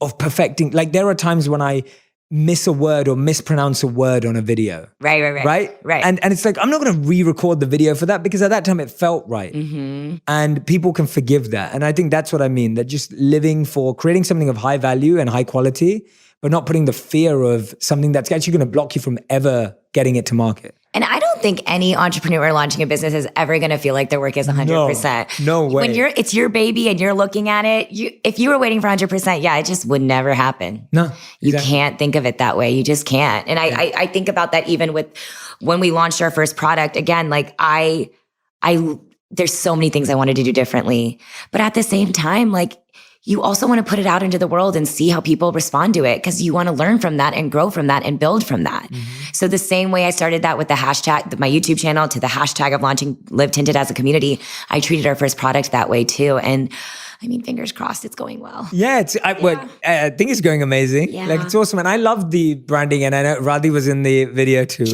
of perfecting. Like, there are times when I miss a word or mispronounce a word on a video. Right? And it's like, I'm not going to re-record the video for that, because at that time it felt right. And people can forgive that. And I think that's what I mean, that just creating something of high value and high quality, but not putting the fear of something that's actually going to block you from ever getting it to market.
And I don't think any entrepreneur launching a business is ever going to feel like their work is 100%.
No way.
When it's your baby and you're looking at it, if you were waiting for 100%, it just would never happen. No, exactly. You can't think of it that way. You just can't. And I think about that even with when we launched our first product. Again, like there's so many things I wanted to do differently, but at the same time, like, you also want to put it out into the world and see how people respond to it, because you want to learn from that and grow from that and build from that. So the same way I started that with the hashtag, my YouTube channel, to the hashtag of launching Live Tinted as a community, I treated our first product that way too. And I mean, fingers crossed it's going well.
Yeah, I think it's going amazing. Yeah. Like, it's awesome. And I love the branding. And I know Radhi was in the video too.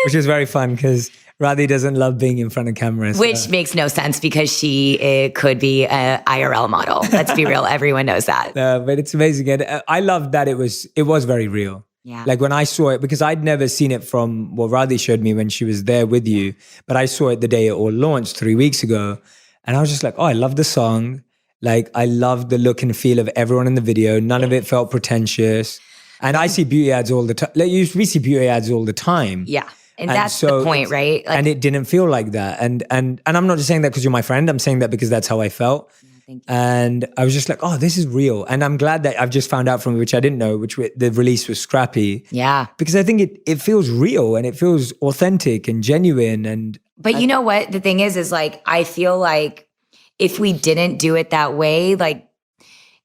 Which is very fun, because Radhi doesn't love being in front of cameras.
Which makes no sense, because she could be an IRL model. Let's be real. Everyone knows that.
But it's amazing. And I love that it was very real. Yeah. Like, when I saw it, because I'd never seen it from what Radhi showed me when she was there with you, but I saw it the day it all launched 3 weeks ago. And I was just like, oh, I love the song. Like, I love the look and feel of everyone in the video. None of it felt pretentious. And I see beauty ads all the time. Like, we see beauty ads all the time.
Yeah. And that's the point, right?
Like, and it didn't feel like that. And I'm not just saying that because you're my friend. I'm saying that because that's how I felt. Thank you. And I was just like, oh, this is real. And I'm glad that I've just found out from which I didn't know, the release was scrappy. Yeah. Because I think it feels real and it feels authentic and genuine.
But you know what? The thing is like, I feel like if we didn't do it that way, like,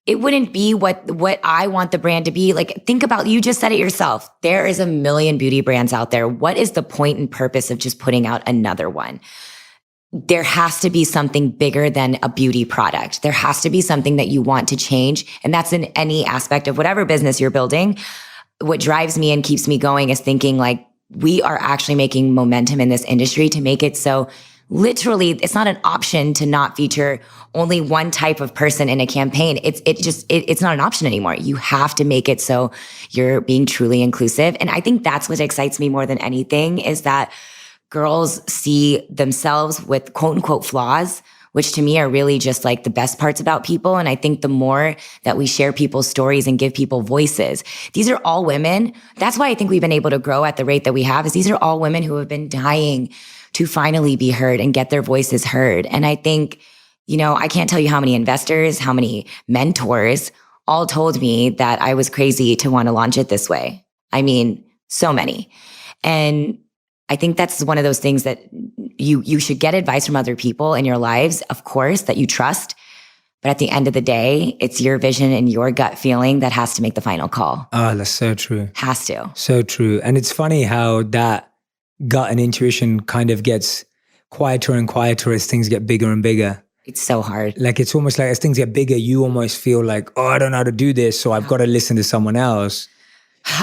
it wouldn't be what I want the brand to be. Like, think about, you just said it yourself. There is a million beauty brands out there. What is the point and purpose of just putting out another one? There has to be something bigger than a beauty product. There has to be something that you want to change. And that's in any aspect of whatever business you're building. What drives me and keeps me going is thinking like, we are actually making momentum in this industry to make it so literally it's not an option to not feature only one type of person in a campaign. It's not an option anymore. You have to make it so you're being truly inclusive. And I think that's what excites me more than anything, is that girls see themselves with quote unquote flaws, which to me are really just like the best parts about people. And I think the more that we share people's stories and give people voices, these are all women. That's why I think we've been able to grow at the rate that we have, is these are all women who have been dying to finally be heard and get their voices heard. And I think, I can't tell you how many investors, how many mentors all told me that I was crazy to want to launch it this way. I mean, so many. And I think that's one of those things that you should get advice from other people in your lives, of course, that you trust. But at the end of the day, it's your vision and your gut feeling that has to make the final call.
Oh, that's so true.
Has to.
So true. And it's funny how that gut and intuition kind of gets quieter and quieter as things get bigger and bigger.
It's so hard.
Like, it's almost like as things get bigger, you almost feel like, oh, I don't know how to do this, so I've got to listen to someone else.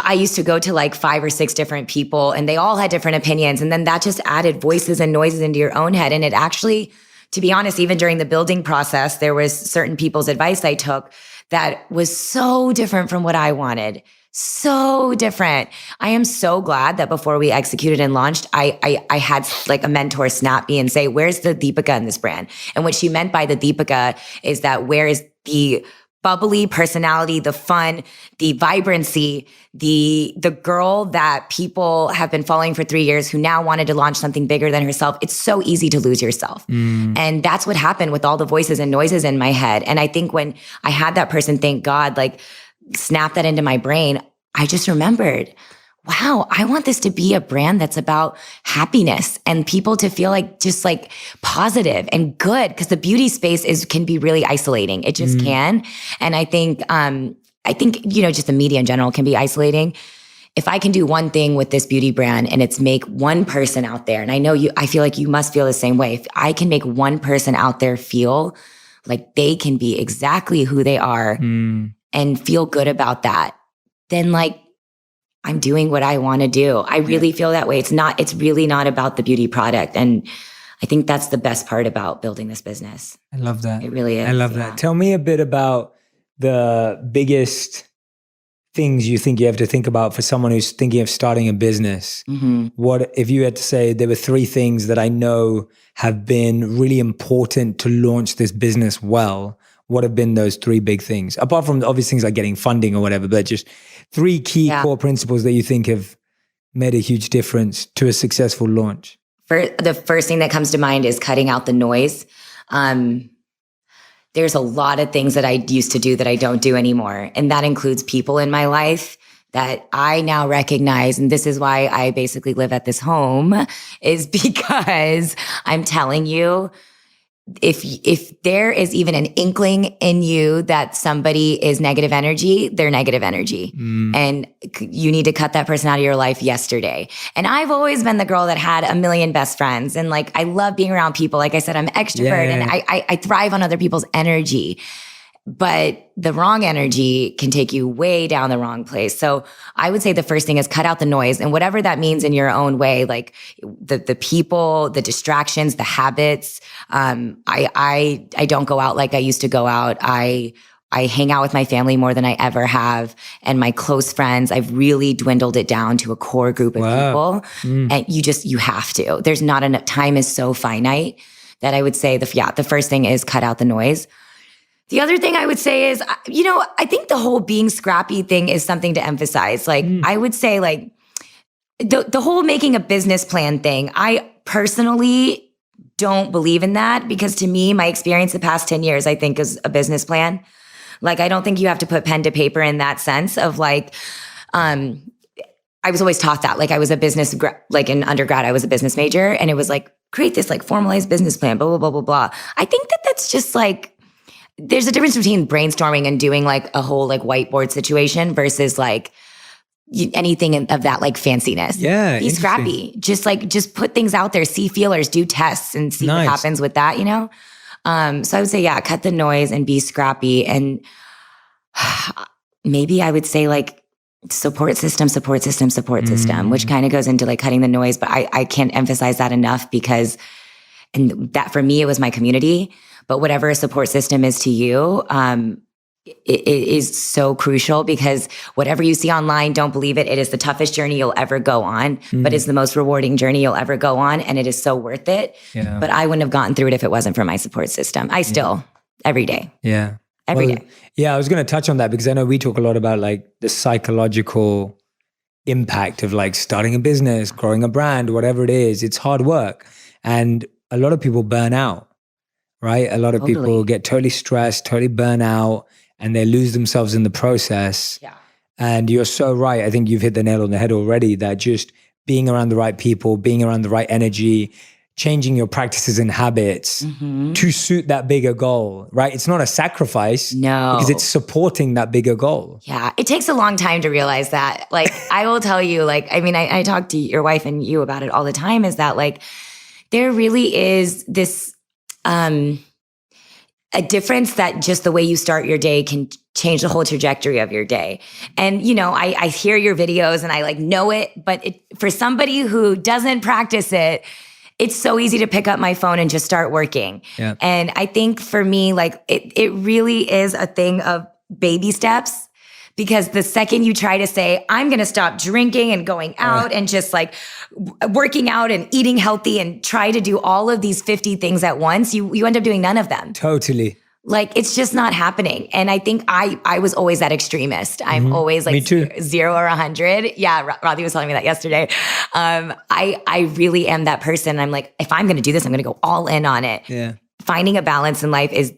I used to go to like 5 or 6 different people and they all had different opinions. And then that just added voices and noises into your own head. And it actually, to be honest, even during the building process, there was certain people's advice I took that was so different from what I wanted. So different. I am so glad that before we executed and launched, I had like a mentor snap me and say, where's the Deepika in this brand? And what she meant by the Deepika is that where is the bubbly personality, the fun, the vibrancy, the girl that people have been following for 3 years who now wanted to launch something bigger than herself. It's so easy to lose yourself. And that's what happened with all the voices and noises in my head. And I think when I had that person, thank God, like snap that into my brain, I just remembered, wow, I want this to be a brand that's about happiness and people to feel like just like positive and good, because the beauty space can be really isolating. It just can. And I think, just the media in general can be isolating. If I can do one thing with this beauty brand and it's make one person out there, and I feel like you must feel the same way. If I can make one person out there feel like they can be exactly who they are and feel good about that, then like, I'm doing what I want to do. I really feel that way. It's really not about the beauty product. And I think that's the best part about building this business.
I love that.
It really is.
I love that. Tell me a bit about the biggest things you think you have to think about for someone who's thinking of starting a business. What, if you had to say there were 3 things that I know have been really important to launch this business well, what have been those 3 big things? Apart from the obvious things like getting funding or whatever, but just 3 key core principles that you think have made a huge difference to a successful launch.
The first thing that comes to mind is cutting out the noise. There's a lot of things that I used to do that I don't do anymore. And that includes people in my life that I now recognize. And this is why I basically live at this home, is because I'm telling you, if there is even an inkling in you that somebody is negative energy, they're negative energy. And you need to cut that person out of your life yesterday. And I've always been the girl that had a million best friends. And like, I love being around people. Like I said, I'm an extrovert and I thrive on other people's energy. But the wrong energy can take you way down the wrong place. So I would say the first thing is cut out the noise, and whatever that means in your own way, like the people, the distractions, the habits. I don't go out like I used to go out. I hang out with my family more than I ever have. And my close friends, I've really dwindled it down to a core group of people. And you have to. There's not enough. Time is so finite that I would say the first thing is cut out the noise. The other thing I would say is, I think the whole being scrappy thing is something to emphasize. Like, I would say like the whole making a business plan thing, I personally don't believe in that, because to me, my experience the past 10 years, I think, is a business plan. Like, I don't think you have to put pen to paper in that sense of like, I was always taught that. Like, I was like in undergrad, I was a business major, and it was like, create this like formalized business plan, blah, blah, blah, blah, blah. I think that that's just like, there's a difference between brainstorming and doing like a whole like whiteboard situation versus like anything of that like fanciness.
Yeah.
Be scrappy. Just put things out there, see feelers, do tests and see what happens with that, you know? So I would say, yeah, cut the noise and be scrappy. And maybe I would say like support system, which kind of goes into like cutting the noise. But I can't emphasize that enough because, and that for me, it was my community. But whatever a support system is to you, it is so crucial because whatever you see online, don't believe it. It is the toughest journey you'll ever go on, but it's the most rewarding journey you'll ever go on. And it is so worth it. Yeah. But I wouldn't have gotten through it if it wasn't for my support system. I still, every day.
Yeah.
Every day.
Yeah, I was going to touch on that because I know we talk a lot about like the psychological impact of like starting a business, growing a brand, whatever it is. It's hard work. And a lot of people burn out, right? A lot of people get totally stressed, totally burn out, and they lose themselves in the process. Yeah. And you're so right. I think you've hit the nail on the head already, that just being around the right people, being around the right energy, changing your practices and habits to suit that bigger goal, right? It's not a sacrifice.
No.
Because it's supporting that bigger goal.
Yeah. It takes a long time to realize that. Like, I will tell you, like, I mean, I talk to your wife and you about it all the time, is that like, there really is this, a difference that just the way you start your day can change the whole trajectory of your day. And, you know, I hear your videos and I like know it, but for somebody who doesn't practice it, it's so easy to pick up my phone and just start working. Yeah. And I think for me, like it really is a thing of baby steps, because the second you try to say, I'm going to stop drinking and going out and just like working out and eating healthy and try to do all of these 50 things at once, you end up doing none of them.
Totally.
Like, it's just not happening. And I think I was always that extremist. I'm always like 0 or 100. Yeah, Radhi was telling me that yesterday. I really am that person. I'm like, if I'm going to do this, I'm going to go all in on it. Yeah. Finding a balance in life is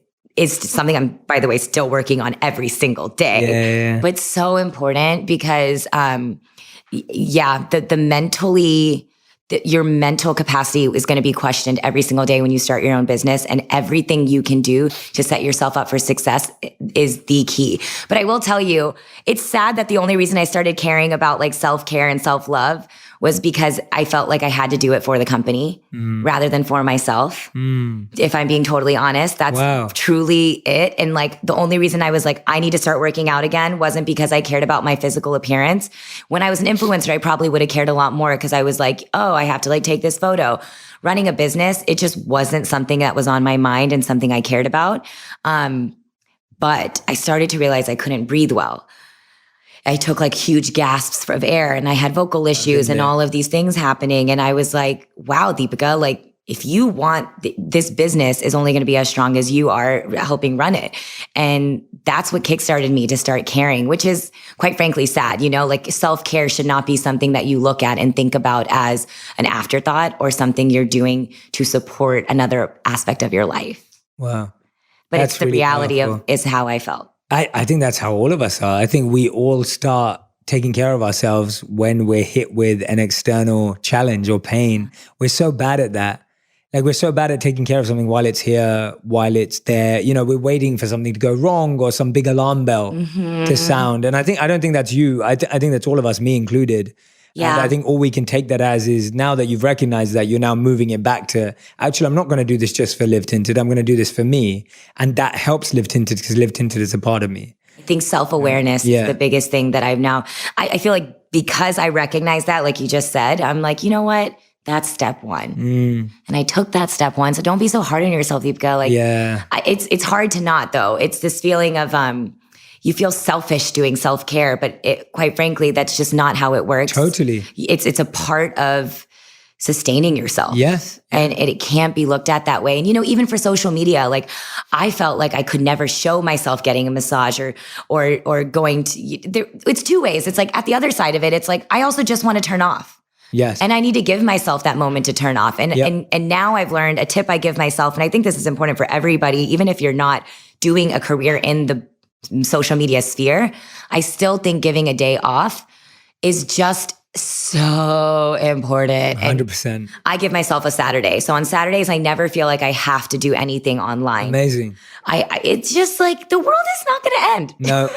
something I'm, by the way, still working on every single day. Yeah. But so important because, your mental capacity is going to be questioned every single day when you start your own business, and everything you can do to set yourself up for success is the key. But I will tell you, it's sad that the only reason I started caring about like self-care and self-love was because I felt like I had to do it for the company rather than for myself. If I'm being totally honest, that's truly it. And like the only reason I was like, I need to start working out again wasn't because I cared about my physical appearance. When I was an influencer, I probably would have cared a lot more because I was like, oh, I have to like take this photo. Running a business, it just wasn't something that was on my mind and something I cared about. But I started to realize I couldn't breathe well. I took like huge gasps of air and I had vocal issues and all of these things happening. And I was like, wow, Deepika, like if you want this business is only going to be as strong as you are helping run it. And that's what kickstarted me to start caring, which is quite frankly sad. You know, like self-care should not be something that you look at and think about as an afterthought or something you're doing to support another aspect of your life.
Wow.
But that's it's the really reality powerful. Is how I felt.
I think that's how all of us are. I think we all start taking care of ourselves when we're hit with an external challenge or pain. We're so bad at that. Like we're so bad at taking care of something while it's here, while it's there. You know, we're waiting for something to go wrong or some big alarm bell to sound. And I don't think that's you. I think that's all of us, me included. Yeah. And I think all we can take that as is now that you've recognized that, you're now moving it back to, actually, I'm not going to do this just for Live Tinted. I'm going to do this for me. And that helps Live Tinted because Live Tinted is a part of me.
I think self-awareness is the biggest thing that I've now, I feel like because I recognize that, like you just said, I'm like, you know what? That's step one. And I took that step one. So don't be so hard on yourself, Deepika. Like, it's hard to not though. It's this feeling of, you feel selfish doing self-care, but quite frankly, that's just not how it works.
Totally.
It's a part of sustaining yourself.
Yes.
And it can't be looked at that way. And, you know, even for social media, like I felt like I could never show myself getting a massage or going to, it's two ways. It's like at the other side of it, it's like, I also just want to turn off.
Yes.
And I need to give myself that moment to turn off. And now I've learned a tip I give myself. And I think this is important for everybody, even if you're not doing a career in the social media sphere, I still think giving a day off is just so important.
100%.
I give myself a Saturday. So on Saturdays, I never feel like I have to do anything online.
Amazing.
It's just like the world is not going to end.
No.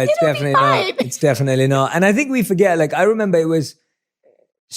It's definitely not. It's definitely not. And I think we forget, like, I remember this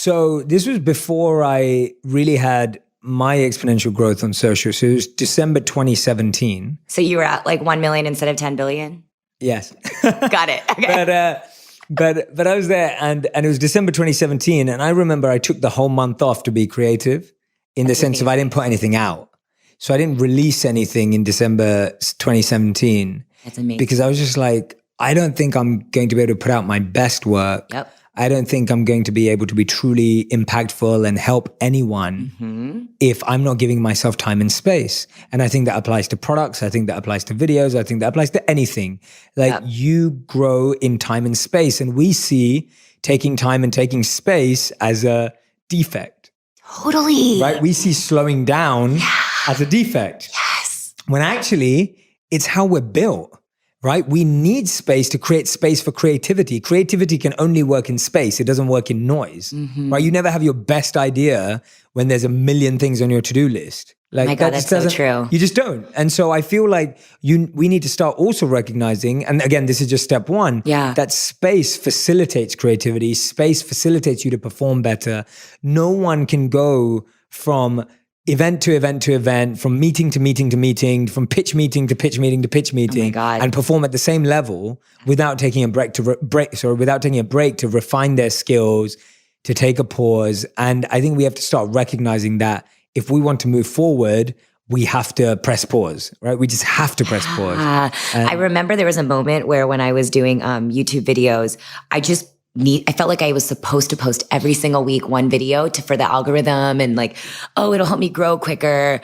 was before I really had my exponential growth on social. So it was December 2017.
So you were at like 1 million instead of 10 billion?
Yes.
Got it. Okay.
But I was there and it was December 2017. And I remember I took the whole month off to be creative in the sense of I didn't put anything out. So I didn't release anything in December 2017.
That's amazing.
Because I was just like, I don't think I'm going to be able to put out my best work.
Yep.
I don't think I'm going to be able to be truly impactful and help anyone if I'm not giving myself time and space. And I think that applies to products. I think that applies to videos. I think that applies to anything. Like you grow in time and space. And we see taking time and taking space as a defect.
Totally.
Right? We see slowing down as a defect.
Yes.
When actually it's how we're built. Right? We need space to create space for creativity. Creativity can only work in space. It doesn't work in noise. Right? You never have your best idea when there's a million things on your to-do list. Like,
my God, that's so true.
You just don't. And so I feel like we need to start also recognizing, and again, this is just step one, that space facilitates creativity. Space facilitates you to perform better. No one can go from event to event to event, from meeting to meeting to meeting, from pitch meeting to pitch meeting to pitch meeting, and perform at the same level without taking a break to refine their skills, to take a pause. And I think we have to start recognizing that if we want to move forward, we have to press pause, right? We just have to press pause.
I remember there was a moment where when I was doing YouTube videos, I felt like I was supposed to post every single week one video for the algorithm and like, oh, it'll help me grow quicker.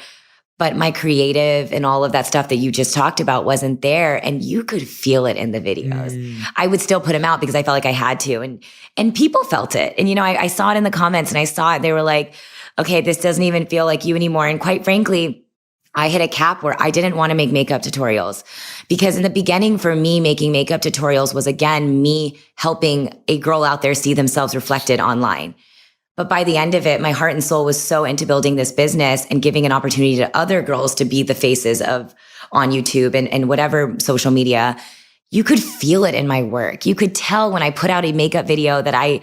But my creative and all of that stuff that you just talked about wasn't there. And you could feel it in the videos. I would still put them out because I felt like I had to. And people felt it. And, I saw it in the comments and I saw it. They were like, okay, this doesn't even feel like you anymore. And quite frankly, I hit a cap where I didn't want to make makeup tutorials because in the beginning for me, making makeup tutorials was again, me helping a girl out there see themselves reflected online. But by the end of it, my heart and soul was so into building this business and giving an opportunity to other girls to be the faces on YouTube and whatever social media. You could feel it in my work. You could tell when I put out a makeup video that I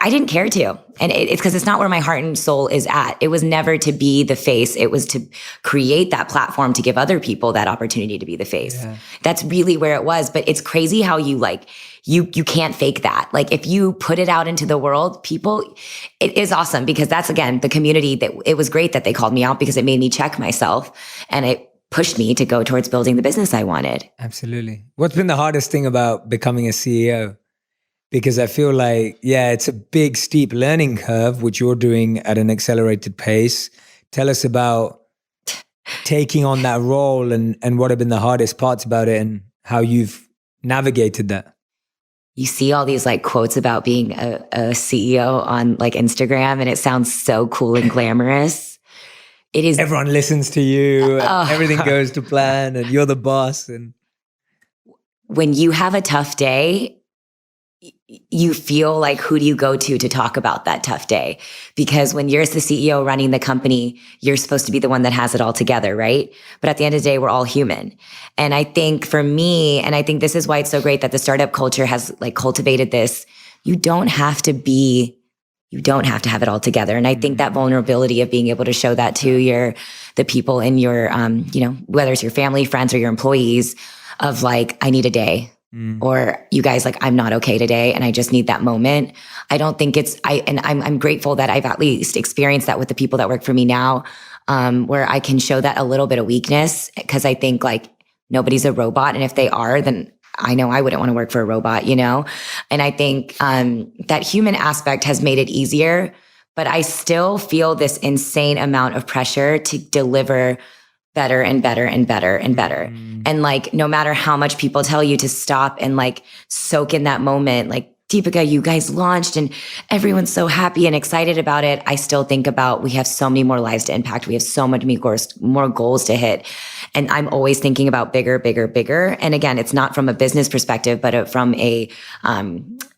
didn't care to. And it's because it's not where my heart and soul is at. It was never to be the face. It was to create that platform to give other people that opportunity to be the face. Yeah. That's really where it was. But it's crazy how you can't fake that. Like if you put it out into the world, it is awesome because that's again, the community that it was great that they called me out because it made me check myself and it pushed me to go towards building the business I wanted.
Absolutely. What's been the hardest thing about becoming a CEO? Because I feel like, it's a big, steep learning curve, which you're doing at an accelerated pace. Tell us about taking on that role and what have been the hardest parts about it and how you've navigated that.
You see all these like quotes about being a CEO on like Instagram and it sounds so cool and glamorous. It is.
Everyone listens to you and everything goes to plan and you're the boss. And
when you have a tough day, you feel like, who do you go to talk about that tough day? Because when you're the CEO running the company, you're supposed to be the one that has it all together, right? But at the end of the day, we're all human. And I think for me, and I think this is why it's so great that the startup culture has like cultivated this, you don't have to have it all together. And I think that vulnerability of being able to show that to the people in your, whether it's your family, friends, or your employees of like, I need a day. Or you guys like, I'm not okay today and I just need that moment. I don't think I'm grateful that I've at least experienced that with the people that work for me now, where I can show that a little bit of weakness because I think like nobody's a robot. And if they are, then I know I wouldn't want to work for a robot, And I think that human aspect has made it easier, but I still feel this insane amount of pressure to deliver better and better and better and better. And like, no matter how much people tell you to stop and like soak in that moment, like Deepika, you guys launched and everyone's so happy and excited about it. I still think about, we have so many more lives to impact. We have so much more goals to hit. And I'm always thinking about bigger, bigger, bigger. And again, it's not from a business perspective, but from a,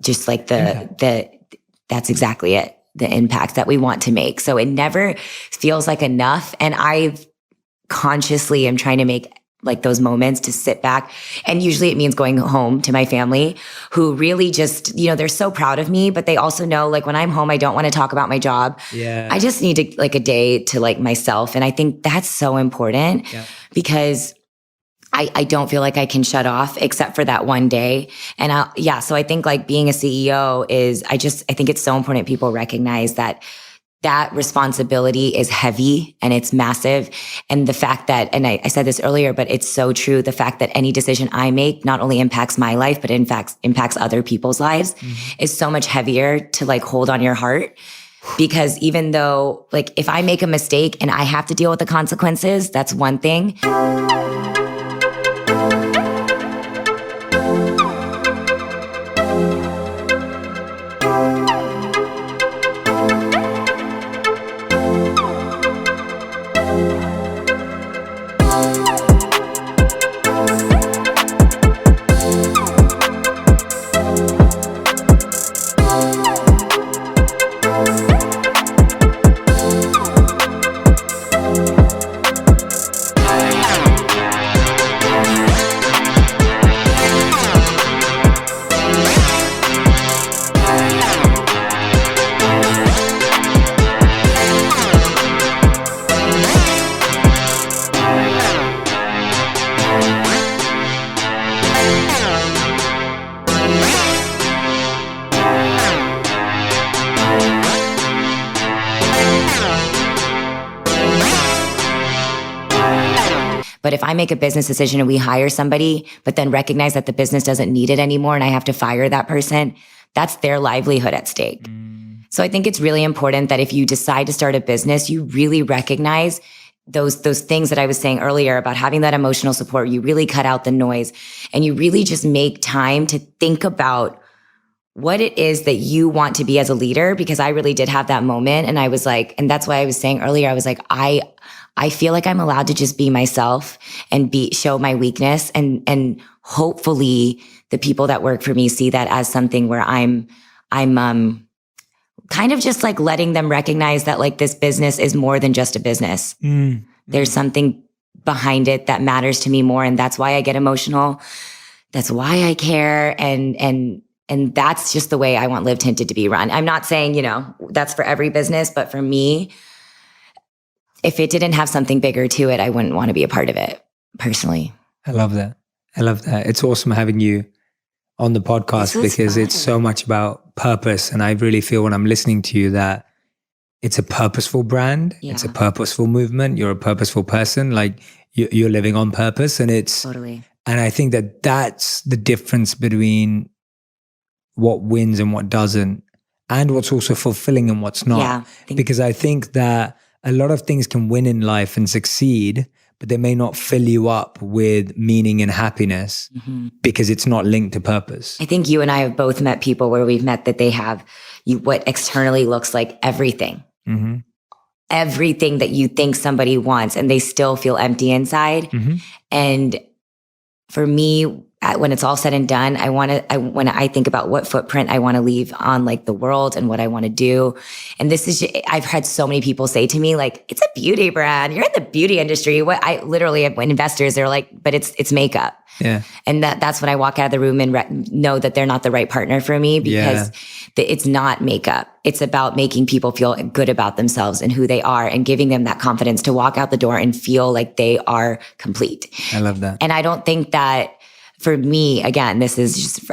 just like the that's exactly it. The impact that we want to make. So it never feels like enough. And I consciously am trying to make like those moments to sit back. And usually it means going home to my family who really just, they're so proud of me, but they also know like when I'm home, I don't want to talk about my job.
Yeah.
I just need like a day to like myself. And I think that's so important because I don't feel like I can shut off except for that one day. And so I think like being a CEO I think it's so important people recognize that responsibility is heavy and it's massive. And the fact that, and I said this earlier, but it's so true. The fact that any decision I make not only impacts my life, but in fact impacts other people's lives is so much heavier to like hold on your heart. Because even though like if I make a mistake and I have to deal with the consequences, that's one thing. But if I make a business decision and we hire somebody, but then recognize that the business doesn't need it anymore and I have to fire that person, that's their livelihood at stake. So I think it's really important that if you decide to start a business, you really recognize those things that I was saying earlier about having that emotional support. You really cut out the noise and you really just make time to think about what it is that you want to be as a leader, because I really did have that moment. And I was like, and that's why I was saying earlier, I was like, I feel like I'm allowed to just be myself and show my weakness. And hopefully the people that work for me see that as something where I'm kind of just like letting them recognize that like this business is more than just a business. There's something behind it that matters to me more. And that's why I get emotional. That's why I care. And that's just the way I want Live Tinted to be run. I'm not saying, that's for every business, but for me, if it didn't have something bigger to it, I wouldn't want to be a part of it personally.
I love that. It's awesome having you on the podcast because it's so much about purpose. And I really feel when I'm listening to you that it's a purposeful brand. Yeah. It's a purposeful movement. You're a purposeful person. Like you're living on purpose, and it's
totally.
And I think that that's the difference between what wins and what doesn't, and what's also fulfilling and what's not.
Yeah,
because I think that a lot of things can win in life and succeed, but they may not fill you up with meaning and happiness because it's not linked to purpose.
I think you and I have both met people where we've met that they have what externally looks like everything. Everything that you think somebody wants, and they still feel empty inside. And for me, when it's all said and done, when I think about what footprint I want to leave on like the world and what I want to do. And this is, I've had so many people say to me, like, it's a beauty brand. You're in the beauty industry. When investors, they're like, but it's makeup.
Yeah.
And that's when I walk out of the room and know that they're not the right partner for me, because it's not makeup. It's about making people feel good about themselves and who they are, and giving them that confidence to walk out the door and feel like they are complete.
I love that.
And I don't think that, for me, again, this is just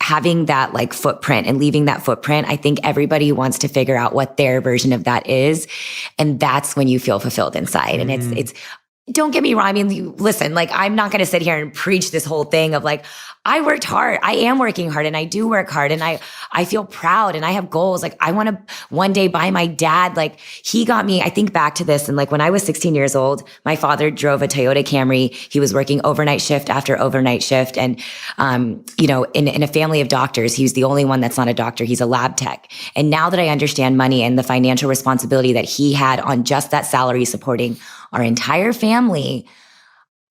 having that like footprint and leaving that footprint. I think everybody wants to figure out what their version of that is. And that's when you feel fulfilled inside. And it's, don't get me wrong. I mean, listen, like, I'm not going to sit here and preach this whole thing of like, I worked hard. I am working hard, and I do work hard, and I feel proud, and I have goals. Like, I want to one day buy my dad. Like, he got me, I think back to this. And like, when I was 16 years old, my father drove a Toyota Camry. He was working overnight shift after overnight shift. And, in a family of doctors, he's the only one that's not a doctor. He's a lab tech. And now that I understand money and the financial responsibility that he had on just that salary supporting our entire family,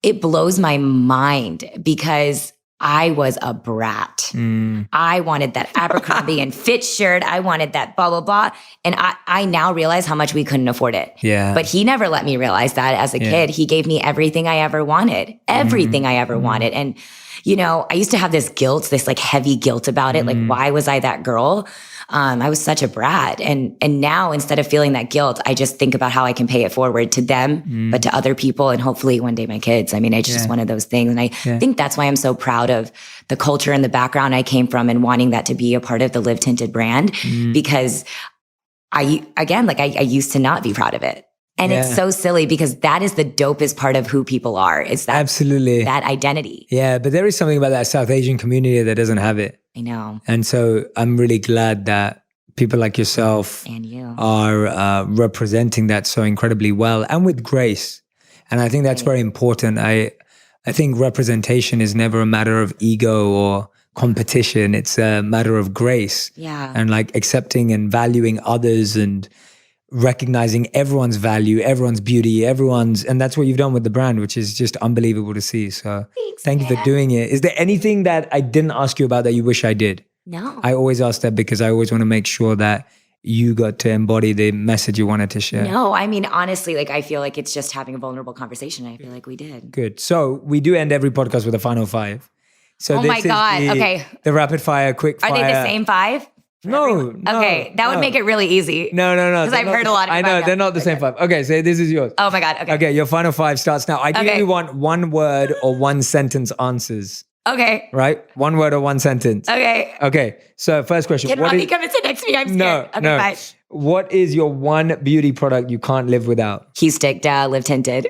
it blows my mind, because I was a brat. I wanted that Abercrombie and Fitch shirt. I wanted that blah, blah, blah. And I now realize how much we couldn't afford it.
Yeah.
But he never let me realize that as a kid. He gave me everything I ever wanted, everything I ever wanted. And, you know, I used to have this guilt, this like heavy guilt about it. Like, why was I that girl? I was such a brat. And now instead of feeling that guilt, I just think about how I can pay it forward to them, but to other people and hopefully one day my kids. I mean, it's just one of those things. And I think that's why I'm so proud of the culture and the background I came from and wanting that to be a part of the Live Tinted brand, because I used to not be proud of it. And it's so silly because that is the dopest part of who people are. It's that,
absolutely,
that identity.
Yeah, but there is something about that South Asian community that doesn't have it.
I know.
And so I'm really glad that people like yourself
And you
are representing that so incredibly well and with grace. And I think that's very important. I think representation is never a matter of ego or competition. It's a matter of grace.
Yeah.
And like accepting and valuing others and recognizing everyone's value, everyone's beauty, and that's what you've done with the brand, which is just unbelievable to see. So thank you for doing it. Is there anything that I didn't ask you about that you wish I did?
No.
I always ask that because I always want to make sure that you got to embody the message you wanted to share.
No, I mean, honestly, like I feel like it's just having a vulnerable conversation. I feel like we did.
Good. So we do end every podcast with a final 5. So
oh my God. Okay.
The rapid fire, quick fire.
Are they the same 5?
No.
Okay, that would make it really easy.
No.
Because I've heard a lot of
I know, they're not the same 5. Okay, so this is yours.
Oh my God, okay.
Okay, your final 5 starts now. Ideally, you want one word or one sentence answers.
Okay.
Right? One word or one sentence.
Okay.
So first question.
Can Rodney come and sit next to me? I'm scared.
No.
Bye.
What is your one beauty product you can't live without?
Key Stick Live Tinted.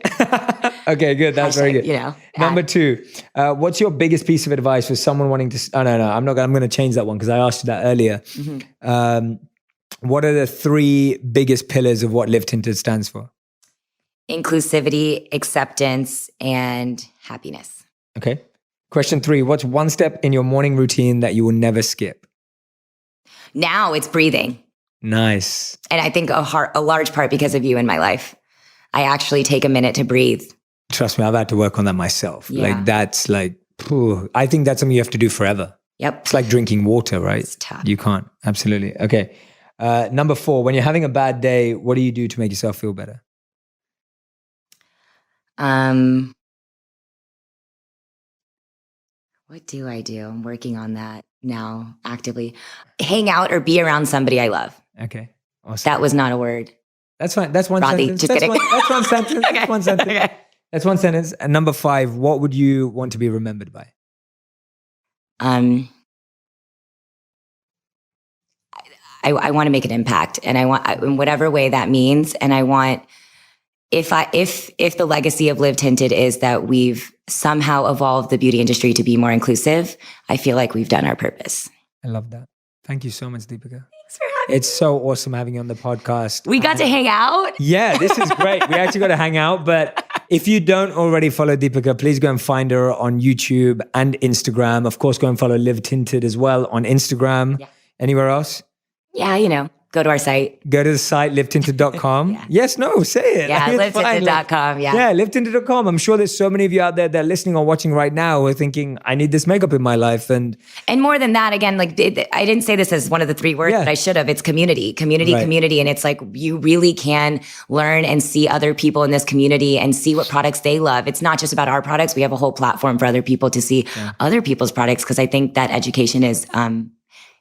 Okay, good. That's very good.
You know.
Number 2, what's your biggest piece of advice for someone wanting to? Oh, no. I'm going to change that one because I asked you that earlier. What are the 3 biggest pillars of what Live Tinted stands for?
Inclusivity, acceptance, and happiness.
Okay. Question 3, what's one step in your morning routine that you will never skip?
Now it's breathing.
Nice.
And I think a large part because of you in my life. I actually take a minute to breathe.
Trust me, I've had to work on that myself.
Yeah.
Like that's like, I think that's something you have to do forever.
Yep.
It's like drinking water, right?
It's tough.
You can't. Absolutely. Okay. Number 4, when you're having a bad day, what do you do to make yourself feel better?
What do I do? I'm working on that now actively. Hang out or be around somebody I love.
Okay. Awesome.
That was not a word.
That's fine. That's one
Rodney,
sentence.
just kidding.
That's one sentence.
Okay.
That's one sentence.
Okay.
That's one sentence. And number 5, what would you want to be remembered by?
I want to make an impact, and I want in whatever way that means. And I want if the legacy of Live Tinted is that we've somehow evolved the beauty industry to be more inclusive, I feel like we've done our purpose.
I love that. Thank you so much, Deepika.
Thanks for having me.
It's so awesome having you on the podcast.
We got to hang out.
Yeah, this is great. We actually got to hang out. But if you don't already follow Deepika, please go and find her on YouTube and Instagram. Of course, go and follow Live Tinted as well on Instagram.
Yeah.
Anywhere else?
Yeah, go to our site.
Go to the site, livetinted.com.
Yeah.
Yes, no, say it.
Yeah,
It's fine.
livetinted.com. Yeah.
Yeah, livetinted.com. I'm sure there's so many of you out there that are listening or watching right now who are thinking, I need this makeup in my life. And
more than that, again, like I didn't say this as one of the 3 words, but I should have. It's community. And it's like you really can learn and see other people in this community and see what products they love. It's not just about our products. We have a whole platform for other people to see other people's products because I think that education is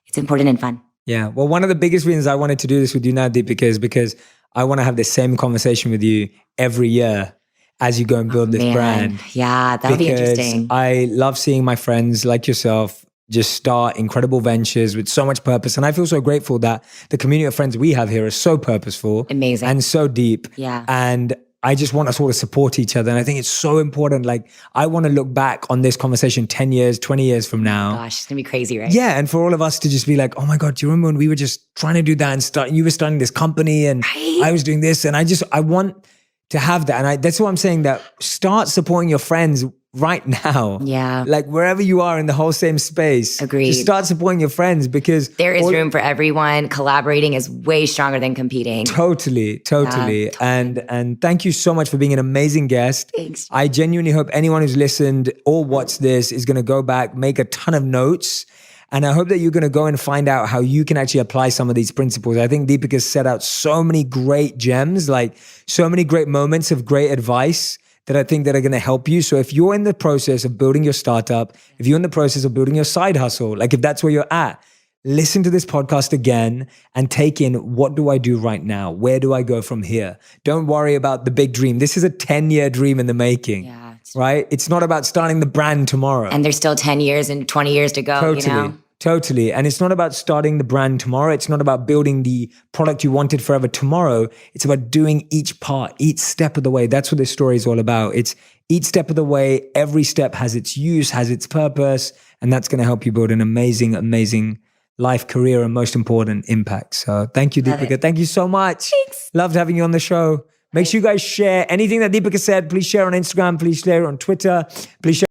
it's important and fun.
yeah, well, one of the biggest reasons I wanted to do this with you now, Deepika, is because I want to have the same conversation with you every year as you go and build this brand.
Yeah, that'll be interesting.
I love seeing my friends like yourself just start incredible ventures with so much purpose. And I feel so grateful that the community of friends we have here is so purposeful.
Amazing.
And so deep.
Yeah.
And I just want us all to support each other. And I think it's so important. Like, I want to look back on this conversation 10 years, 20 years from now.
Gosh, it's going to be crazy, right?
Yeah. And for all of us to just be like, oh my God, do you remember when we were just trying to do that and you were starting this company and I was doing this. And I want to have that. And that's what I'm saying, that start supporting your friends right now.
Yeah.
Like wherever you are in the whole same space.
Agreed.
Just start supporting your friends because
there is room for everyone. Collaborating is way stronger than competing.
Totally. And thank you so much for being an amazing guest.
Thanks.
I genuinely hope anyone who's listened or watched this is going to go back, make a ton of notes. And I hope that you're going to go and find out how you can actually apply some of these principles. I think Deepak has set out so many great gems, like so many great moments of great advice that I think that are going to help you. So if you're in the process of building your startup, if you're in the process of building your side hustle, like if that's where you're at, listen to this podcast again and take in, what do I do right now? Where do I go from here? Don't worry about the big dream. This is a 10-year dream in the making, right? It's not about starting the brand tomorrow.
And there's still 10 years and 20 years to go,
Totally. And it's not about starting the brand tomorrow. It's not about building the product you wanted forever tomorrow. It's about doing each part, each step of the way. That's what this story is all about. It's each step of the way. Every step has its use, has its purpose. And that's going to help you build an amazing, amazing life, career, and most important, impact. So thank you, Deepika. Thank you so much.
Thanks.
Loved having you on the show. Make sure you guys share anything that Deepika said. Please share on Instagram. Please share on Twitter. Please share